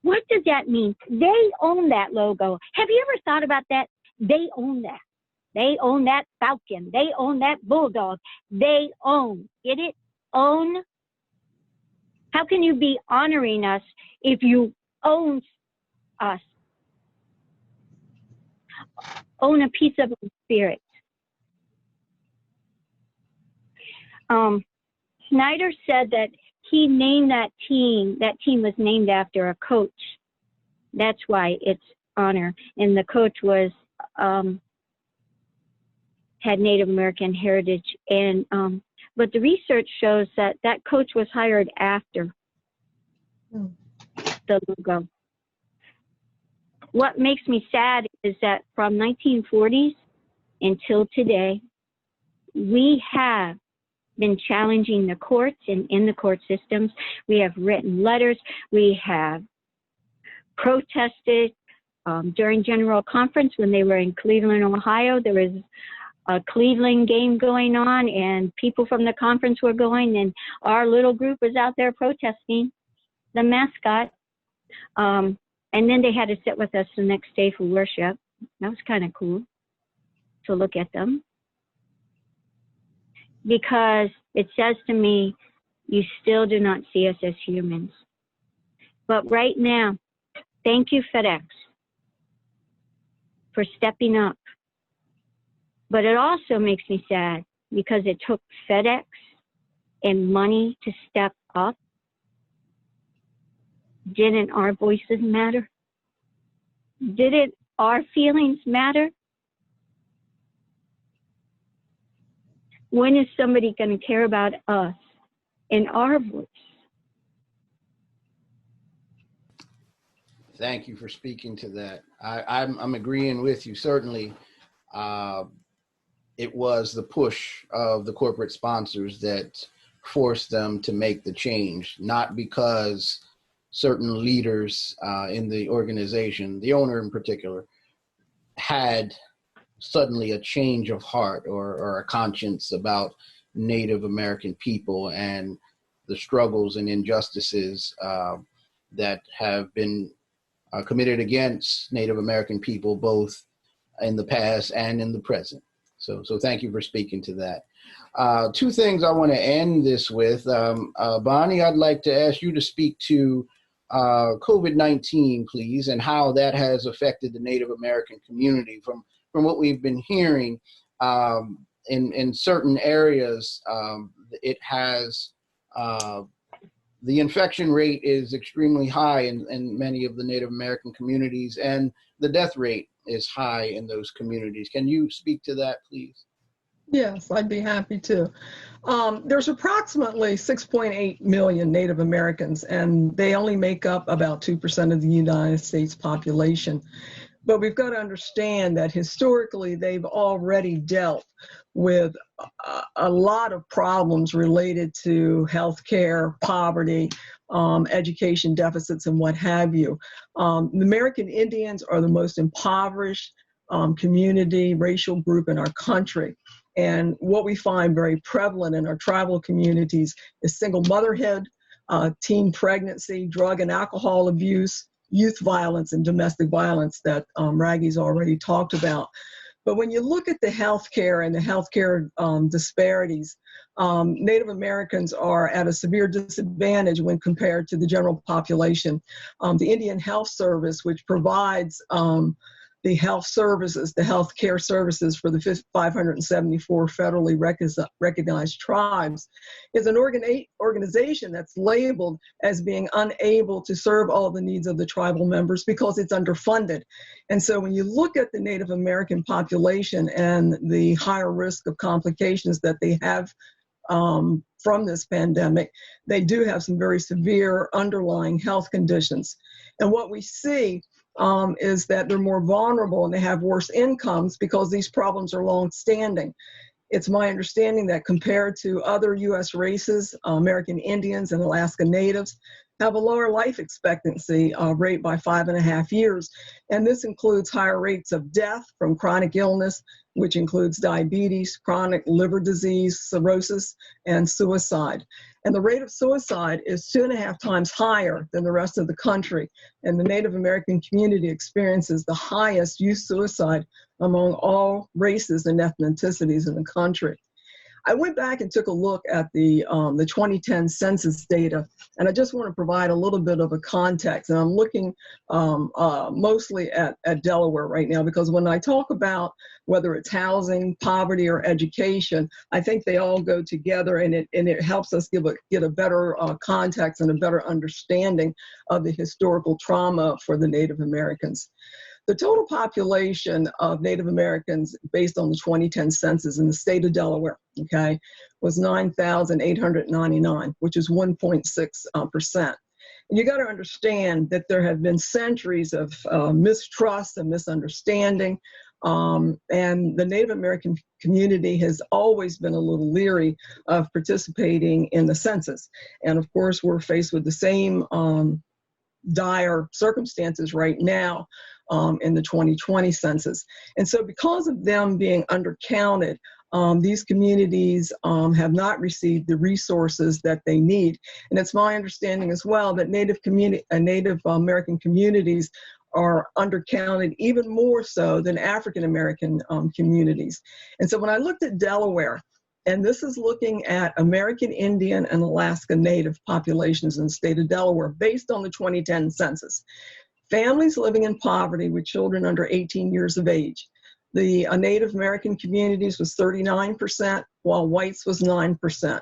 S2: What does that mean? They own that logo. Have you ever thought about that? They own that. They own that falcon. They own that bulldog. They own. Get it? Own. How can you be honoring us if you own us? Own a piece of the spirit. Snyder said that he named that team was named after a coach. That's why it's honor. And the coach was, had Native American heritage. And, but the research shows that that coach was hired after the logo. What makes me sad is that from 1940s until today, we have been challenging the courts and in the court systems. We have written letters. We have protested during General Conference when they were in Cleveland, Ohio. There was a Cleveland game going on, and people from the conference were going, and our little group was out there protesting the mascot. And then they had to sit with us the next day for worship. That was kind of cool to look at them, because it says to me, you still do not see us as humans. But right now, thank you, FedEx, for stepping up. But it also makes me sad because it took FedEx and money to step up. Didn't our voices matter? Didn't our feelings matter? When is somebody going to care about us and our voice?
S1: Thank you for speaking to that. I'm agreeing with you. Certainly, it was the push of the corporate sponsors that forced them to make the change, not because certain leaders in the organization, the owner in particular, had suddenly a change of heart or a conscience about Native American people and the struggles and injustices that have been committed against Native American people, both in the past and in the present. So thank you for speaking to that. Two things I want to end this with. Bonnie, I'd like to ask you to speak to COVID-19, please, and how that has affected the Native American community. From what we've been hearing, in certain areas, it has the infection rate is extremely high in many of the Native American communities, and the death rate is high in those communities. Can you speak to that, please?
S3: Yes, I'd be happy to. There's approximately 6.8 million Native Americans, and they only make up about 2% of the United States population. But we've got to understand that historically, they've already dealt with a lot of problems related to healthcare, poverty, education deficits, and what have you. The American Indians are the most impoverished community, racial group in our country. And what we find very prevalent in our tribal communities is single motherhood, teen pregnancy, drug and alcohol abuse, youth violence, and domestic violence that Ragghi's already talked about. But when you look at the healthcare and the healthcare disparities, Native Americans are at a severe disadvantage when compared to the general population. The Indian Health Service, which provides the health services, the health care services for the 574 federally recognized tribes, is an organization that's labeled as being unable to serve all the needs of the tribal members because it's underfunded. And so when you look at the Native American population and the higher risk of complications that they have from this pandemic, they do have some very severe underlying health conditions. And what we see is that they're more vulnerable and they have worse incomes because these problems are long-standing. It's my understanding that compared to other U.S. races, American Indians and Alaska Natives have a lower life expectancy rate by 5.5 years. And this includes higher rates of death from chronic illness, which includes diabetes, chronic liver disease, cirrhosis, and suicide. And the rate of suicide is 2.5 times higher than the rest of the country. And the Native American community experiences the highest youth suicide among all races and ethnicities in the country. I went back and took a look at the 2010 census data, and I just want to provide a little bit of a context. And I'm looking mostly at Delaware right now, because when I talk about whether it's housing, poverty, or education, I think they all go together, and it helps us get a better context and a better understanding of the historical trauma for the Native Americans. The total population of Native Americans based on the 2010 census in the state of Delaware, okay, was 9,899, which is 1.6%. And you got to understand that there have been centuries of mistrust and misunderstanding, and the Native American community has always been a little leery of participating in the census. And of course, we're faced with the same dire circumstances right now in the 2020 census. And so because of them being undercounted, these communities have not received the resources that they need. And it's my understanding as well that Native American communities are undercounted even more so than African American communities. And so when I looked at Delaware, And this is looking at American Indian and Alaska Native populations in the state of Delaware based on the 2010 census. Families living in poverty with children under 18 years of age. The Native American communities was 39%, while whites was 9%.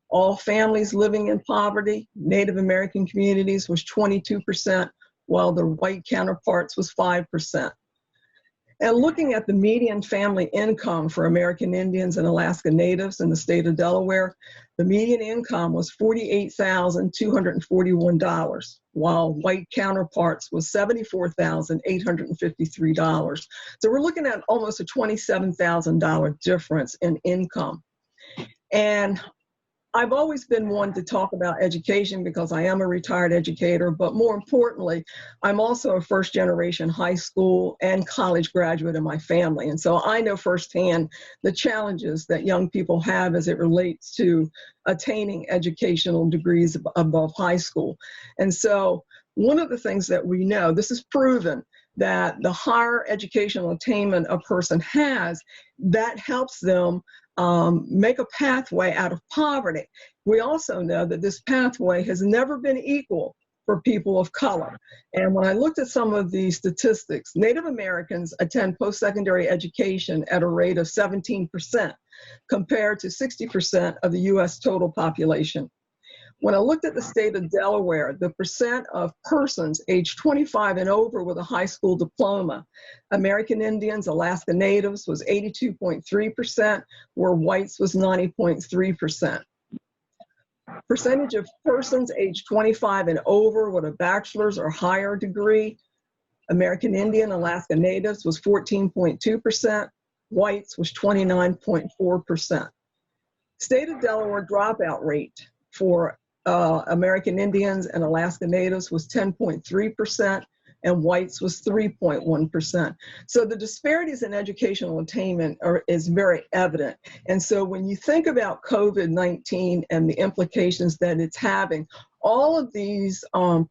S3: All families living in poverty, Native American communities was 22%, while their white counterparts was 5%. And looking at the median family income for American Indians and Alaska Natives in the state of Delaware, the median income was $48,241, while white counterparts was $74,853. So we're looking at almost a $27,000 difference in income. And I've always been one to talk about education because I am a retired educator, but more importantly, I'm also a first-generation high school and college graduate in my family. And so I know firsthand the challenges that young people have as it relates to attaining educational degrees above high school. And so one of the things that we know, this is proven, that the higher educational attainment a person has, that helps them make a pathway out of poverty. We also know that this pathway has never been equal for people of color. And when I looked at some of the statistics, Native Americans attend post-secondary education at a rate of 17% compared to 60% of the US total population. When I looked at the state of Delaware, the percent of persons aged 25 and over with a high school diploma, American Indians, Alaska Natives was 82.3%, where whites was 90.3%. Percentage of persons aged 25 and over with a bachelor's or higher degree, American Indian, Alaska Natives was 14.2%, whites was 29.4%. State of Delaware dropout rate for American Indians and Alaska Natives was 10.3%, and whites was 3.1%. So the disparities in educational attainment is very evident. And so when you think about COVID-19 and the implications that it's having, all of these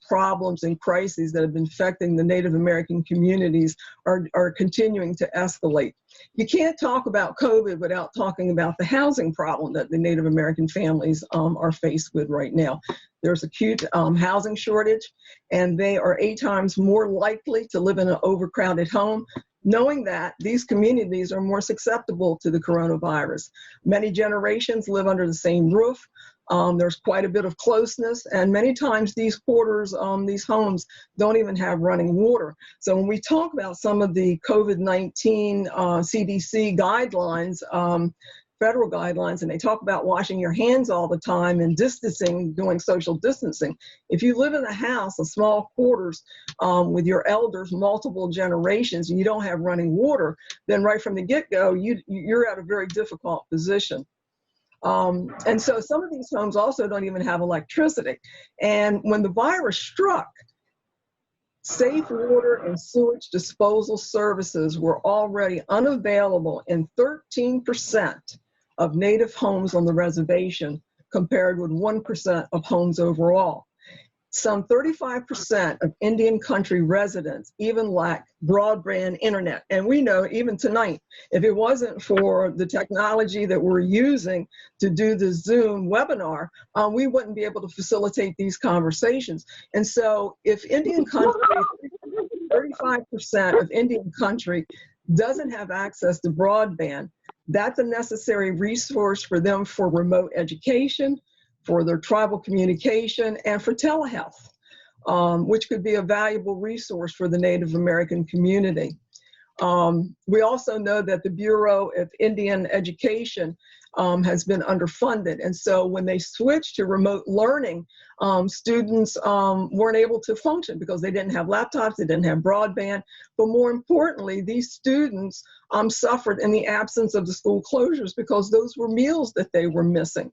S3: problems and crises that have been affecting the Native American communities are continuing to escalate. You can't talk about COVID without talking about the housing problem that the Native American families are faced with right now. There's acute housing shortage, and they are 8 times more likely to live in an overcrowded home, knowing that these communities are more susceptible to the coronavirus. Many generations live under the same roof. There's quite a bit of closeness, and many times these quarters, these homes don't even have running water. So when we talk about some of the COVID-19 CDC guidelines, federal guidelines, and they talk about washing your hands all the time and distancing, doing social distancing. If you live in a house, a small quarters with your elders, multiple generations, and you don't have running water, then right from the get-go, you're at a very difficult position. And so some of these homes also don't even have electricity. And when the virus struck, safe water and sewage disposal services were already unavailable in 13% of Native homes on the reservation, compared with 1% of homes overall. Some 35% of Indian country residents even lack broadband internet. And we know even tonight, if it wasn't for the technology that we're using to do the Zoom webinar, we wouldn't be able to facilitate these conversations. And so if Indian country, 35% of Indian country doesn't have access to broadband, that's a necessary resource for them for remote education, for their tribal communication, and for telehealth, which could be a valuable resource for the Native American community. We also know that the Bureau of Indian Education has been underfunded. And so when they switched to remote learning, students weren't able to function because they didn't have laptops, they didn't have broadband. But more importantly, these students suffered in the absence of the school closures because those were meals that they were missing.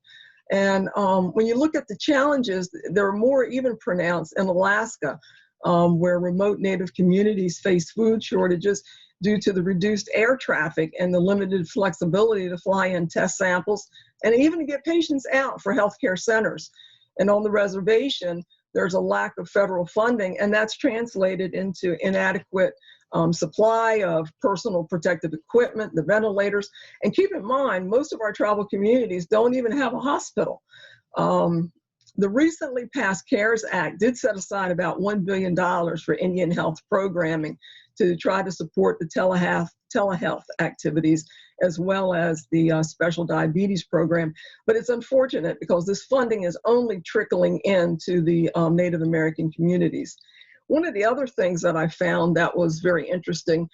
S3: And when you look at the challenges, they're more even pronounced in Alaska, where remote Native communities face food shortages due to the reduced air traffic and the limited flexibility to fly in test samples and even to get patients out for healthcare centers. And on the reservation, there's a lack of federal funding, and that's translated into inadequate supply of personal protective equipment, the ventilators. And keep in mind, most of our tribal communities don't even have a hospital. The recently passed CARES Act did set aside about $1 billion for Indian health programming to try to support the telehealth activities, as well as the special diabetes program. But it's unfortunate because this funding is only trickling into the Native American communities. One of the other things that I found that was very interesting,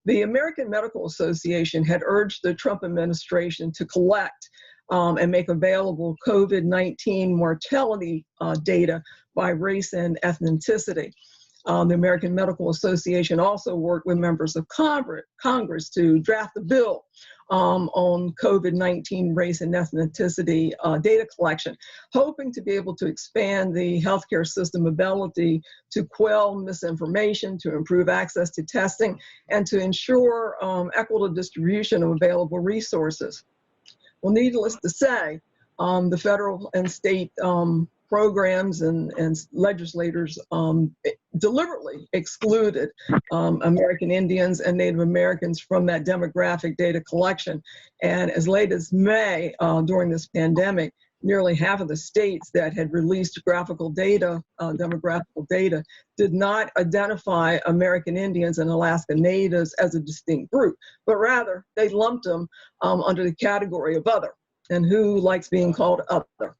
S3: the American Medical Association had urged the Trump administration to collect and make available COVID-19 mortality data by race and ethnicity. The American Medical Association also worked with members of Congress to draft a bill on COVID-19 race and ethnicity data collection, hoping to be able to expand the healthcare system ability to quell misinformation, to improve access to testing, and to ensure equitable distribution of available resources. Well, needless to say, the federal and state programs and legislators deliberately excluded American Indians and Native Americans from that demographic data collection. And as late as May, during this pandemic, nearly half of the states that had released graphical data, demographical data, did not identify American Indians and Alaska Natives as a distinct group, but rather they lumped them under the category of other. And who likes being called other?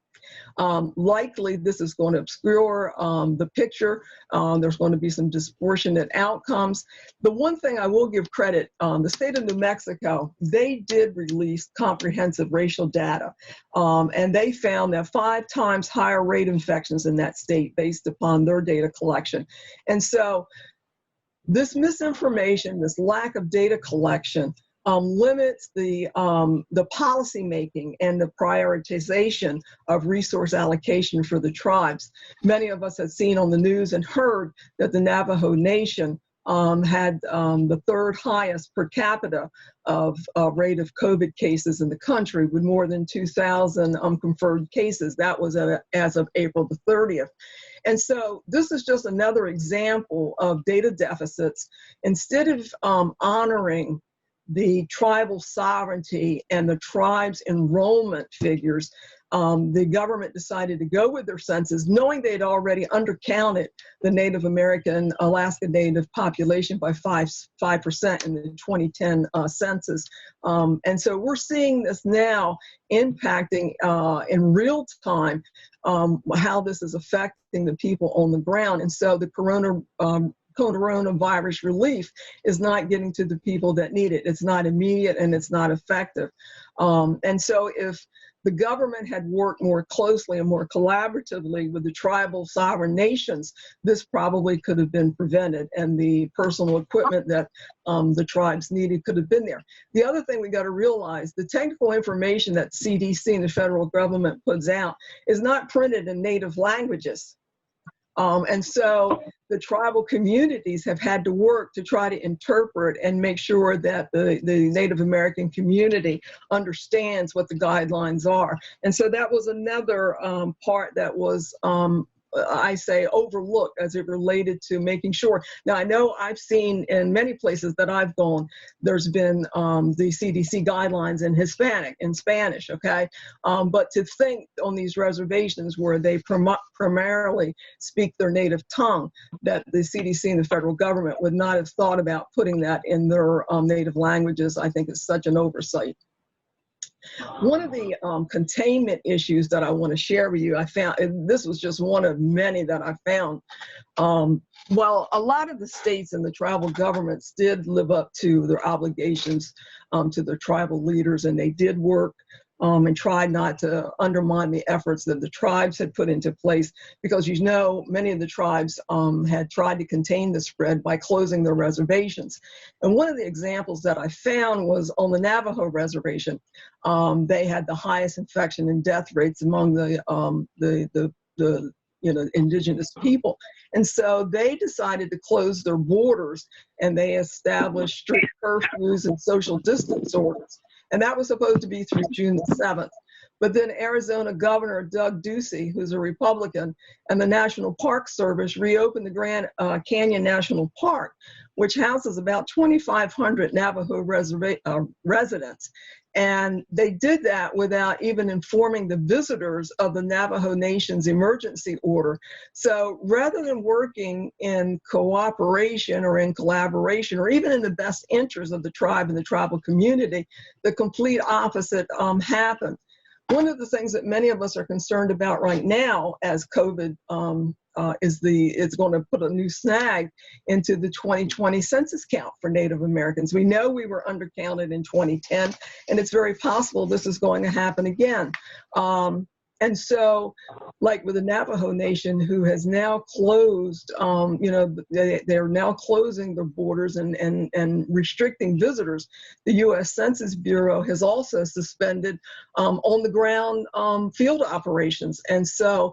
S3: Likely this is going to obscure the picture. There's going to be some disproportionate outcomes. The one thing I will give credit, the state of New Mexico, they did release comprehensive racial data, and they found that 5 times higher rate infections in that state based upon their data collection. And so this misinformation, this lack of data collection, limits the policy making and the prioritization of resource allocation for the tribes. Many of us have seen on the news and heard that the Navajo Nation had the 3rd highest per capita of rate of COVID cases in the country, with more than 2,000 confirmed cases. That was as of April the 30th. And so this is just another example of data deficits. Instead of honoring the tribal sovereignty and the tribes' enrollment figures, the government decided to go with their census, knowing they'd already undercounted the Native American, Alaska Native population by 5% in the 2010 census. And so we're seeing this now impacting in real time how this is affecting the people on the ground. And so the coronavirus relief is not getting to the people that need it. It's not immediate and it's not effective. And so if the government had worked more closely and more collaboratively with the tribal sovereign nations, this probably could have been prevented, and the personal equipment that the tribes needed could have been there. The other thing we got to realize, the technical information that CDC and the federal government puts out is not printed in native languages. And so the tribal communities have had to work to try to interpret and make sure that the Native American community understands what the guidelines are. And so that was another part that was, I say, overlooked as it related to making sure. Now, I know I've seen in many places that I've gone, there's been the CDC guidelines in Spanish, okay? But to think on these reservations where they primarily speak their native tongue, that the CDC and the federal government would not have thought about putting that in their native languages, I think is such an oversight. One of the containment issues that I want to share with you, I found, and this was just one of many that I found. Well, a lot of the states and the tribal governments did live up to their obligations to their tribal leaders, and they did work and tried not to undermine the efforts that the tribes had put into place, because, you know, many of the tribes had tried to contain the spread by closing their reservations. And one of the examples that I found was on the Navajo reservation. They had the highest infection and death rates among the indigenous people. And so they decided to close their borders, and they established strict curfews and social distance orders. And that was supposed to be through June the 7th. But then Arizona Governor Doug Ducey, who's a Republican, and the National Park Service reopened the Grand Canyon National Park, which houses about 2,500 Navajo residents. And they did that without even informing the visitors of the Navajo Nation's emergency order. So rather than working in cooperation or in collaboration or even in the best interest of the tribe and the tribal community, the complete opposite happened. One of the things that many of us are concerned about right now as COVID it's going to put a new snag into the 2020 census count for Native Americans. We know we were undercounted in 2010, and it's very possible this is going to happen again. And so, like with the Navajo Nation, who has now closed, they're now closing their borders and restricting visitors. The U.S. Census Bureau has also suspended on-the-ground field operations. And so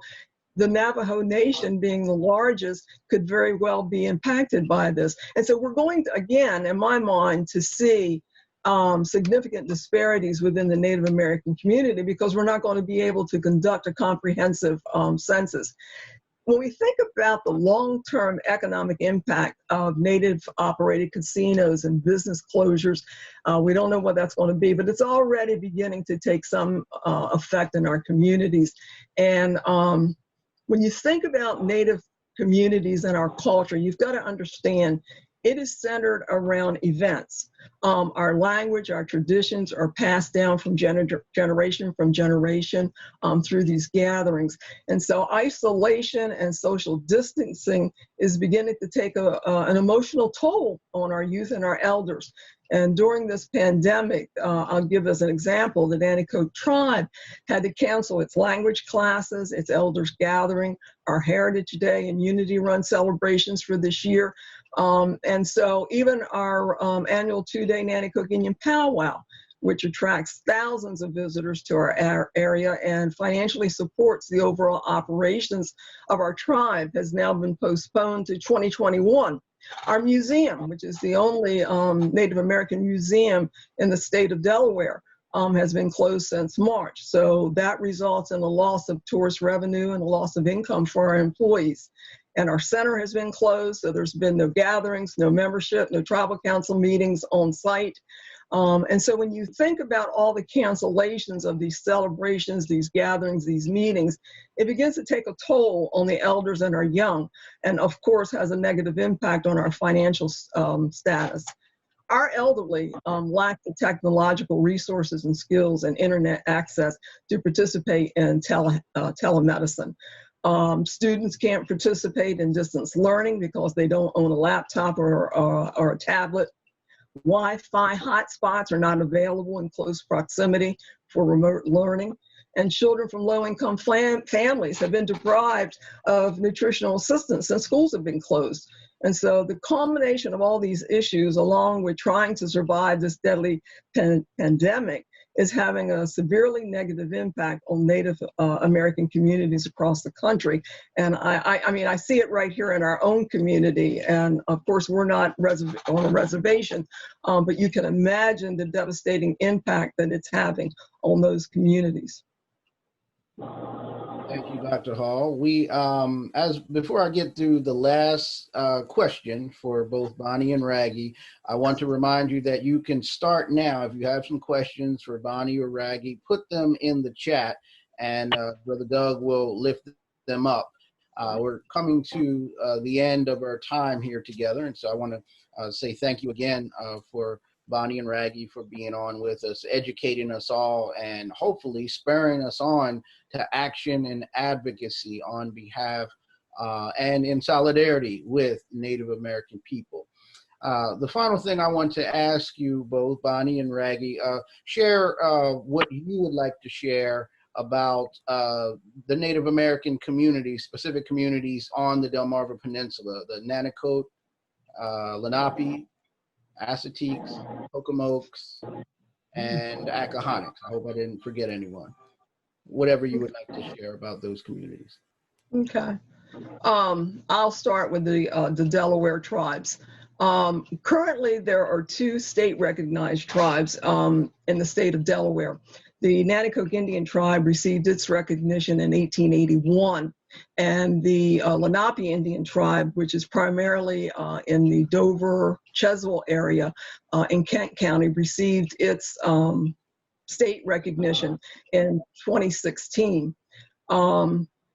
S3: the Navajo Nation, being the largest, could very well be impacted by this. And so we're going to, again, in my mind, to see significant disparities within the Native American community because we're not going to be able to conduct a comprehensive census. When we think about the long-term economic impact of Native-operated casinos and business closures, we don't know what that's going to be, but it's already beginning to take some effect in our communities. And when you think about Native communities and our culture, you've got to understand it is centered around events. Our language, our traditions are passed down from generation through these gatherings. And so isolation and social distancing is beginning to take an emotional toll on our youth and our elders. And during this pandemic, I'll give as an example, the Natickoke tribe had to cancel its language classes, its elders gathering, our Heritage Day and Unity Run celebrations for this year. And so even our annual two-day Natickoke Indian powwow, which attracts thousands of visitors to our area and financially supports the overall operations of our tribe, has now been postponed to 2021. Our museum, which is the only Native American museum in the state of Delaware, has been closed since March. So that results in a loss of tourist revenue and a loss of income for our employees. And our center has been closed, so there's been no gatherings, no membership, no tribal council meetings on site. And so when you think about all the cancellations of these celebrations, these gatherings, these meetings, it begins to take a toll on the elders and our young, and of course has a negative impact on our financial status. Our elderly lack the technological resources and skills and internet access to participate in telemedicine. Students can't participate in distance learning because they don't own a laptop or a tablet. Wi-Fi hotspots are not available in close proximity for remote learning. And children from low-income families have been deprived of nutritional assistance since schools have been closed. And so the combination of all these issues, along with trying to survive this deadly pandemic, is having a severely negative impact on Native American communities across the country. And I mean, I see it right here in our own community. And of course, we're not on a reservation, but you can imagine the devastating impact that it's having on those communities.
S1: Thank you, Dr. Hall. We, before I get to the last question for both Bonnie and Raggy, I want to remind you that you can start now. If you have some questions for Bonnie or Raggy, put them in the chat, and Brother Doug will lift them up. We're coming to the end of our time here together, and so I want to say thank you again for Bonnie and Raggy for being on with us, educating us all, and hopefully spurring us on to action and advocacy on behalf and in solidarity with Native American people. The final thing I want to ask you both, Bonnie and Raggy, share what you would like to share about the Native American communities, specific communities on the Delmarva Peninsula, the Natickoke, Lenape, Assateagues, Pocomoks, and Acahonics. I hope I didn't forget anyone. Whatever you would like to share about those communities.
S3: Okay. I'll start with the Delaware Tribes. Currently, there are 2 state-recognized tribes in the state of Delaware. The Natickoke Indian tribe received its recognition in 1881, and the Lenape Indian tribe, which is primarily in the Dover-Cheswell area in Kent County, received its state recognition in 2016.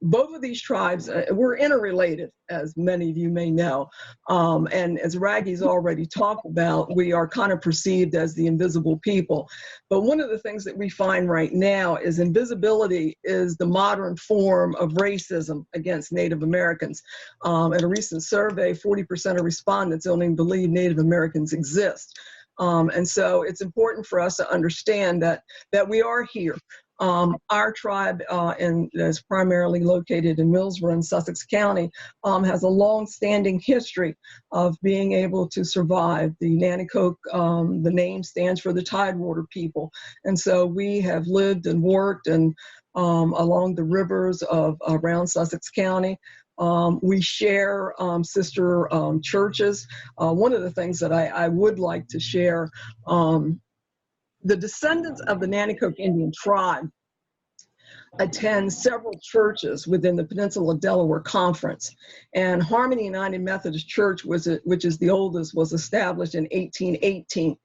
S3: Both of these tribes were interrelated, as many of you may know. And as Ragghi's already talked about, we are kind of perceived as the invisible people. But one of the things that we find right now is invisibility is the modern form of racism against Native Americans. In a recent survey, 40% of respondents don't even believe Native Americans exist. And so it's important for us to understand that we are here. Our tribe is primarily located in Millsboro in Sussex County, has a long-standing history of being able to survive. The Natickoke, the name stands for the Tidewater people. And so we have lived and worked and along the rivers of around Sussex County. We share sister churches. One of the things that I would like to share, the descendants of the Natickoke Indian tribe attend several churches within the Peninsula-Delaware Conference. And Harmony United Methodist Church, which is the oldest, was established in 1818.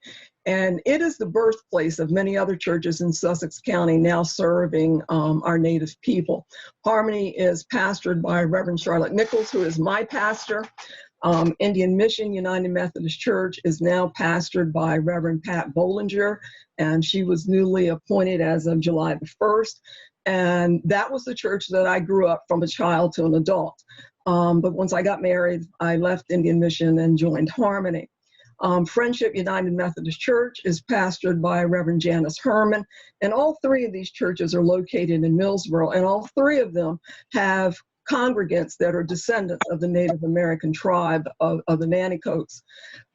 S3: And it is the birthplace of many other churches in Sussex County now serving our Native people. Harmony is pastored by Reverend Charlotte Nichols, who is my pastor. Indian Mission United Methodist Church is now pastored by Reverend Pat Bollinger, and she was newly appointed as of July the 1st. And that was the church that I grew up from a child to an adult. But once I got married, I left Indian Mission and joined Harmony. Friendship United Methodist Church is pastored by Reverend Janice Herman, and all three of these churches are located in Millsboro, and all three of them have congregants that are descendants of the Native American tribe of the Natickokes.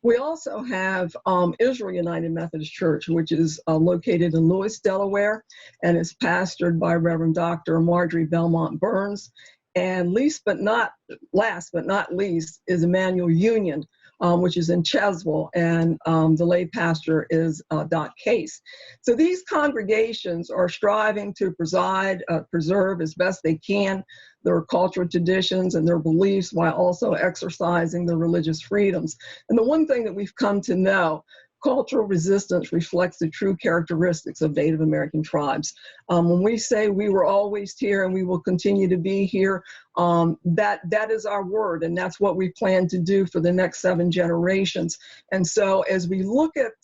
S3: We also have Israel United Methodist Church, which is located in Lewis, Delaware, and is pastored by Reverend Dr. Marjorie Belmont Burns. And last but not least is Emmanuel Union, which is in Cheswell, and the lay pastor is Doc Case. So these congregations are striving to preserve as best they can their cultural traditions and their beliefs while also exercising their religious freedoms. And the one thing that we've come to know, cultural resistance reflects the true characteristics of Native American tribes. When we say we were always here and we will continue to be here, that is our word, and that's what we plan to do for the next 7 generations. And so as we look at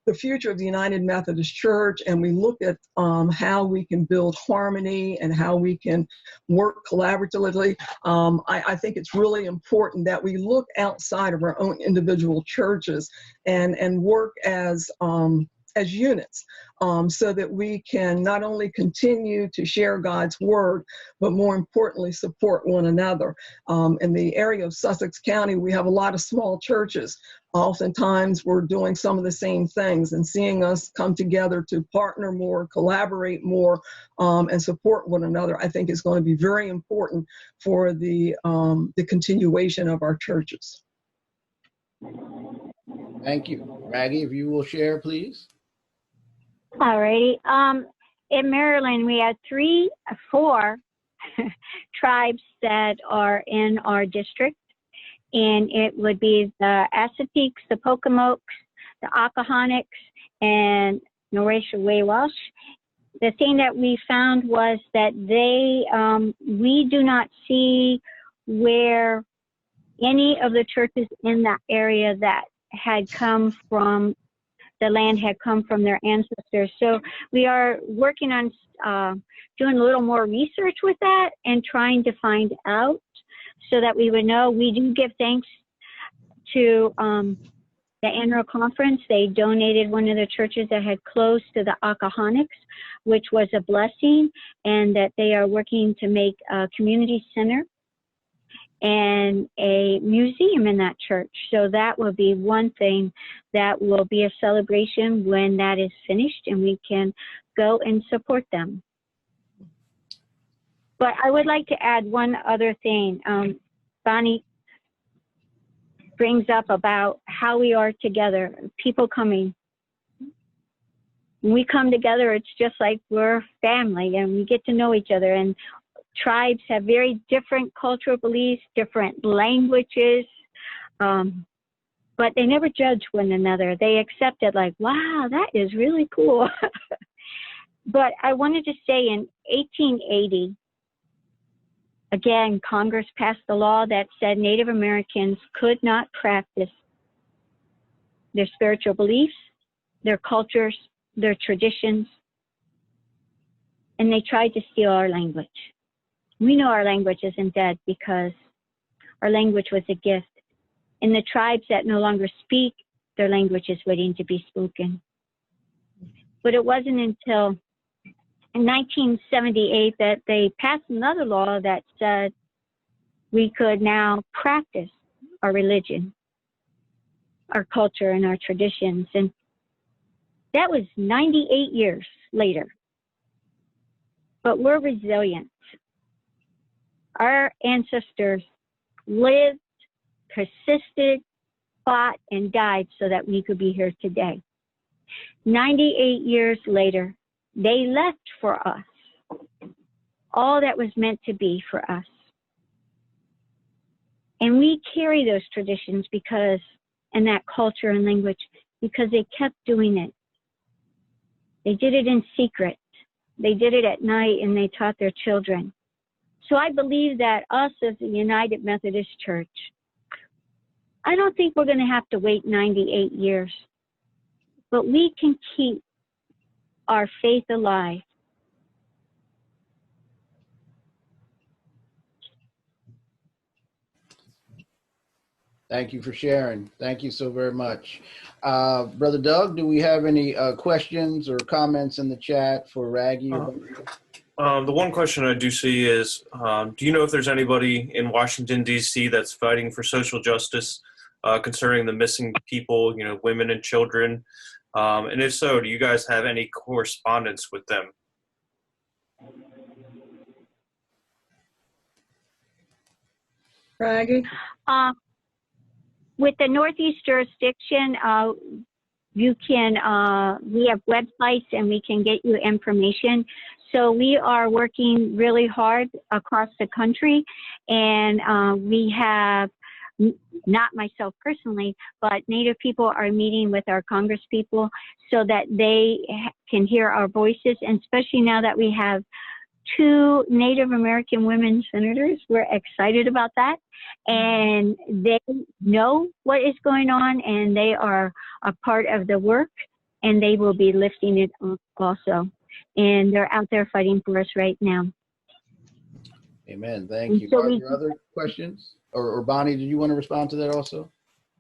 S3: the future of the United Methodist Church, and we look at how we can build harmony and how we can work collaboratively, I think it's really important that we look outside of our own individual churches and work as units, so that we can not only continue to share God's word, but more importantly, support one another. In the area of Sussex County, we have a lot of small churches. Oftentimes, we're doing some of the same things, and seeing us come together to partner more, collaborate more, and support one another, I think is going to be very important for the continuation of our churches.
S1: Thank you. Ragghi, if you will share, please.
S2: Alrighty. In Maryland, we have 4 tribes that are in our district, and it would be the Assateagues, the Pocomokes, the Occohonocks, and Norresh-Wawash. The thing that we found was that we do not see where any of the churches in that area that had come from the land had come from their ancestors. So we are working on doing a little more research with that and trying to find out so that we would know. We do give thanks to the annual conference. They donated one of the churches that had closed to the Occohonocks, which was a blessing, and that they are working to make a community center and a museum in that church. So that will be one thing that will be a celebration when that is finished and we can go and support them. But I would like to add one other thing. Bonnie brings up about how we are together, people coming. When we come together, it's just like we're family, and we get to know each other. And tribes have very different cultural beliefs, different languages, but they never judge one another. They accept it like, wow, that is really cool. But I wanted to say in 1880, again, Congress passed the law that said Native Americans could not practice their spiritual beliefs, their cultures, their traditions, and they tried to steal our language. We know our language isn't dead because our language was a gift. And the tribes that no longer speak, their language is waiting to be spoken. But it wasn't until in 1978 that they passed another law that said we could now practice our religion, our culture, and our traditions. And that was 98 years later. But we're resilient. Our ancestors lived, persisted, fought, and died so that we could be here today. 98 years later, they left for us all that was meant to be for us. And we carry those traditions because, and that culture and language, because they kept doing it. They did it in secret. They did it at night, and they taught their children. So I believe that us as the United Methodist Church, I don't think we're going to have to wait 98 years, but we can keep our faith alive.
S1: Thank you for sharing. Thank you so very much. Brother Doug, do we have any questions or comments in the chat for Raggy?
S4: The one question I do see is, do you know if there's anybody in Washington, D.C. that's fighting for social justice concerning the missing people, you know, women and children? And if so, do you guys have any correspondence with them?
S3: Raggy?
S2: With the Northeast jurisdiction, you can, we have websites and we can get you information. So we are working really hard across the country, and we have, not myself personally, but Native people are meeting with our Congress people so that they can hear our voices, and especially now that we have 2 Native American women senators, we're excited about that. And they know what is going on, and they are a part of the work, and they will be lifting it up also. And they're out there fighting for us right now.
S1: Amen. Thank you.
S2: So
S1: Are there other questions? Or Bonnie, did you want to respond to that also?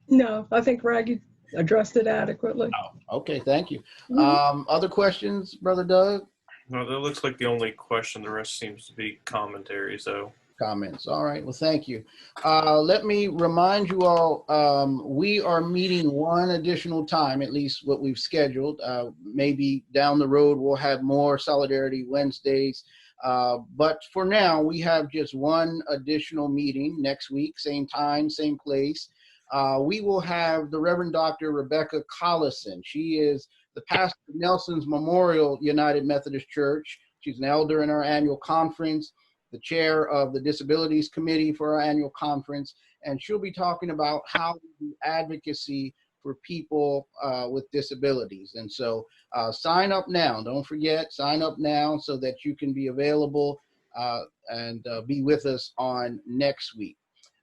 S3: No, I think Raggy addressed it adequately.
S1: Oh, okay, thank you. Other questions, Brother Doug?
S4: No, that looks like the only question. The rest seems to be commentary, so.
S1: Comments. All right. Well, thank you. Let me remind you all, we are meeting one additional time, at least what we've scheduled. Maybe down the road, we'll have more Solidarity Wednesdays. But for now, we have just one additional meeting next week, same time, same place. We will have the Reverend Dr. Rebecca Collison. She is the pastor of Nelson's Memorial United Methodist Church. She's an elder in our annual conference, the chair of the Disabilities Committee for our annual conference, and she'll be talking about how we do advocacy for people with disabilities. And so sign up now. Don't forget, sign up now so that you can be available and be with us on next week.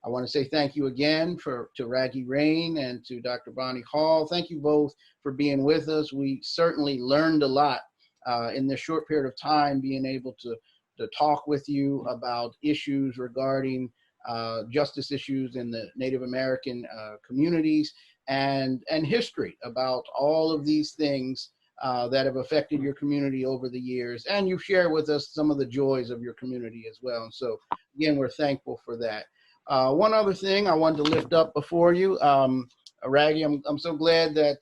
S1: I want to say thank you again to RagghiRain and to Dr. Bonnie Hall. Thank you both for being with us. We certainly learned a lot in this short period of time, being able to talk with you about issues regarding justice issues in the Native American communities and history about all of these things that have affected your community over the years. And you've shared with us some of the joys of your community as well. And so again, we're thankful for that. One other thing I wanted to lift up before you, Raggy, I'm so glad that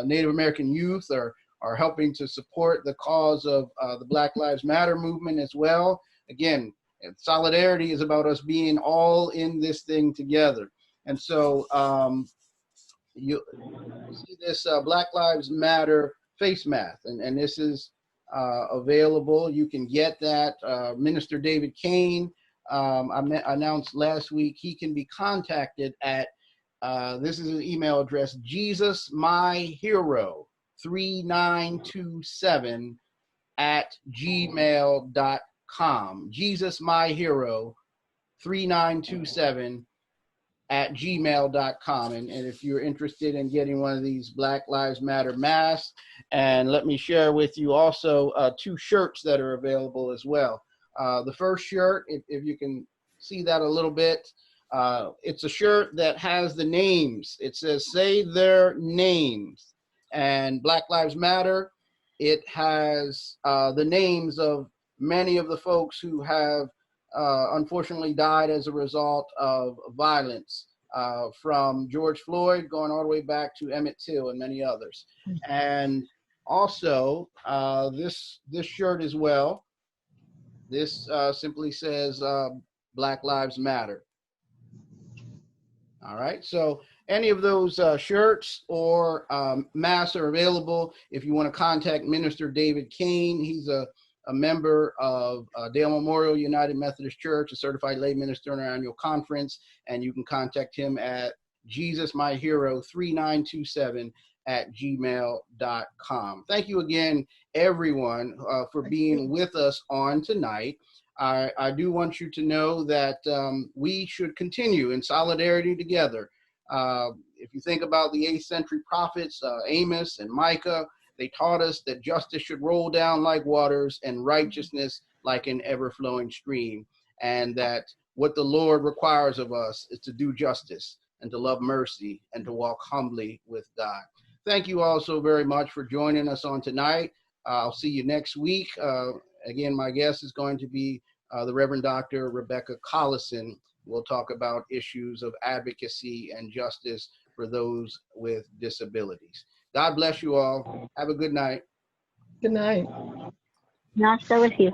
S1: Native American youth are helping to support the cause of the Black Lives Matter movement as well. Again, solidarity is about us being all in this thing together. And so you see this Black Lives Matter face mask, and this is available. You can get that. Minister David Kane, announced last week, he can be contacted at, this is his email address, JesusMyHero3927 @gmail.com. JesusMyHero3927 @gmail.com. And if you're interested in getting one of these Black Lives Matter masks, and let me share with you also 2 shirts that are available as well. The first shirt, if you can see that a little bit, it's a shirt that has the names. It says, say their names. And Black Lives Matter, it has the names of many of the folks who have unfortunately died as a result of violence, from George Floyd going all the way back to Emmett Till and many others. And also this shirt as well, this simply says Black Lives Matter. All right, so any of those shirts or masks are available. If you want to contact Minister David Kane, he's a member of Dale Memorial United Methodist Church, a certified lay minister in our annual conference, and you can contact him at JesusMyHero3927 @gmail.com. Thank you again, everyone, for being with us on tonight. I do want you to know that we should continue in solidarity together. If you think about the 8th century prophets, Amos and Micah, they taught us that justice should roll down like waters and righteousness like an ever-flowing stream, and that what the Lord requires of us is to do justice and to love mercy and to walk humbly with God. Thank you all so very much for joining us on tonight. I'll see you next week. Again, my guest is going to be the Reverend Dr. Rebecca Collison. We'll talk about issues of advocacy and justice for those with disabilities. God bless you all. Have a good night.
S3: Good night.
S2: Not so with you.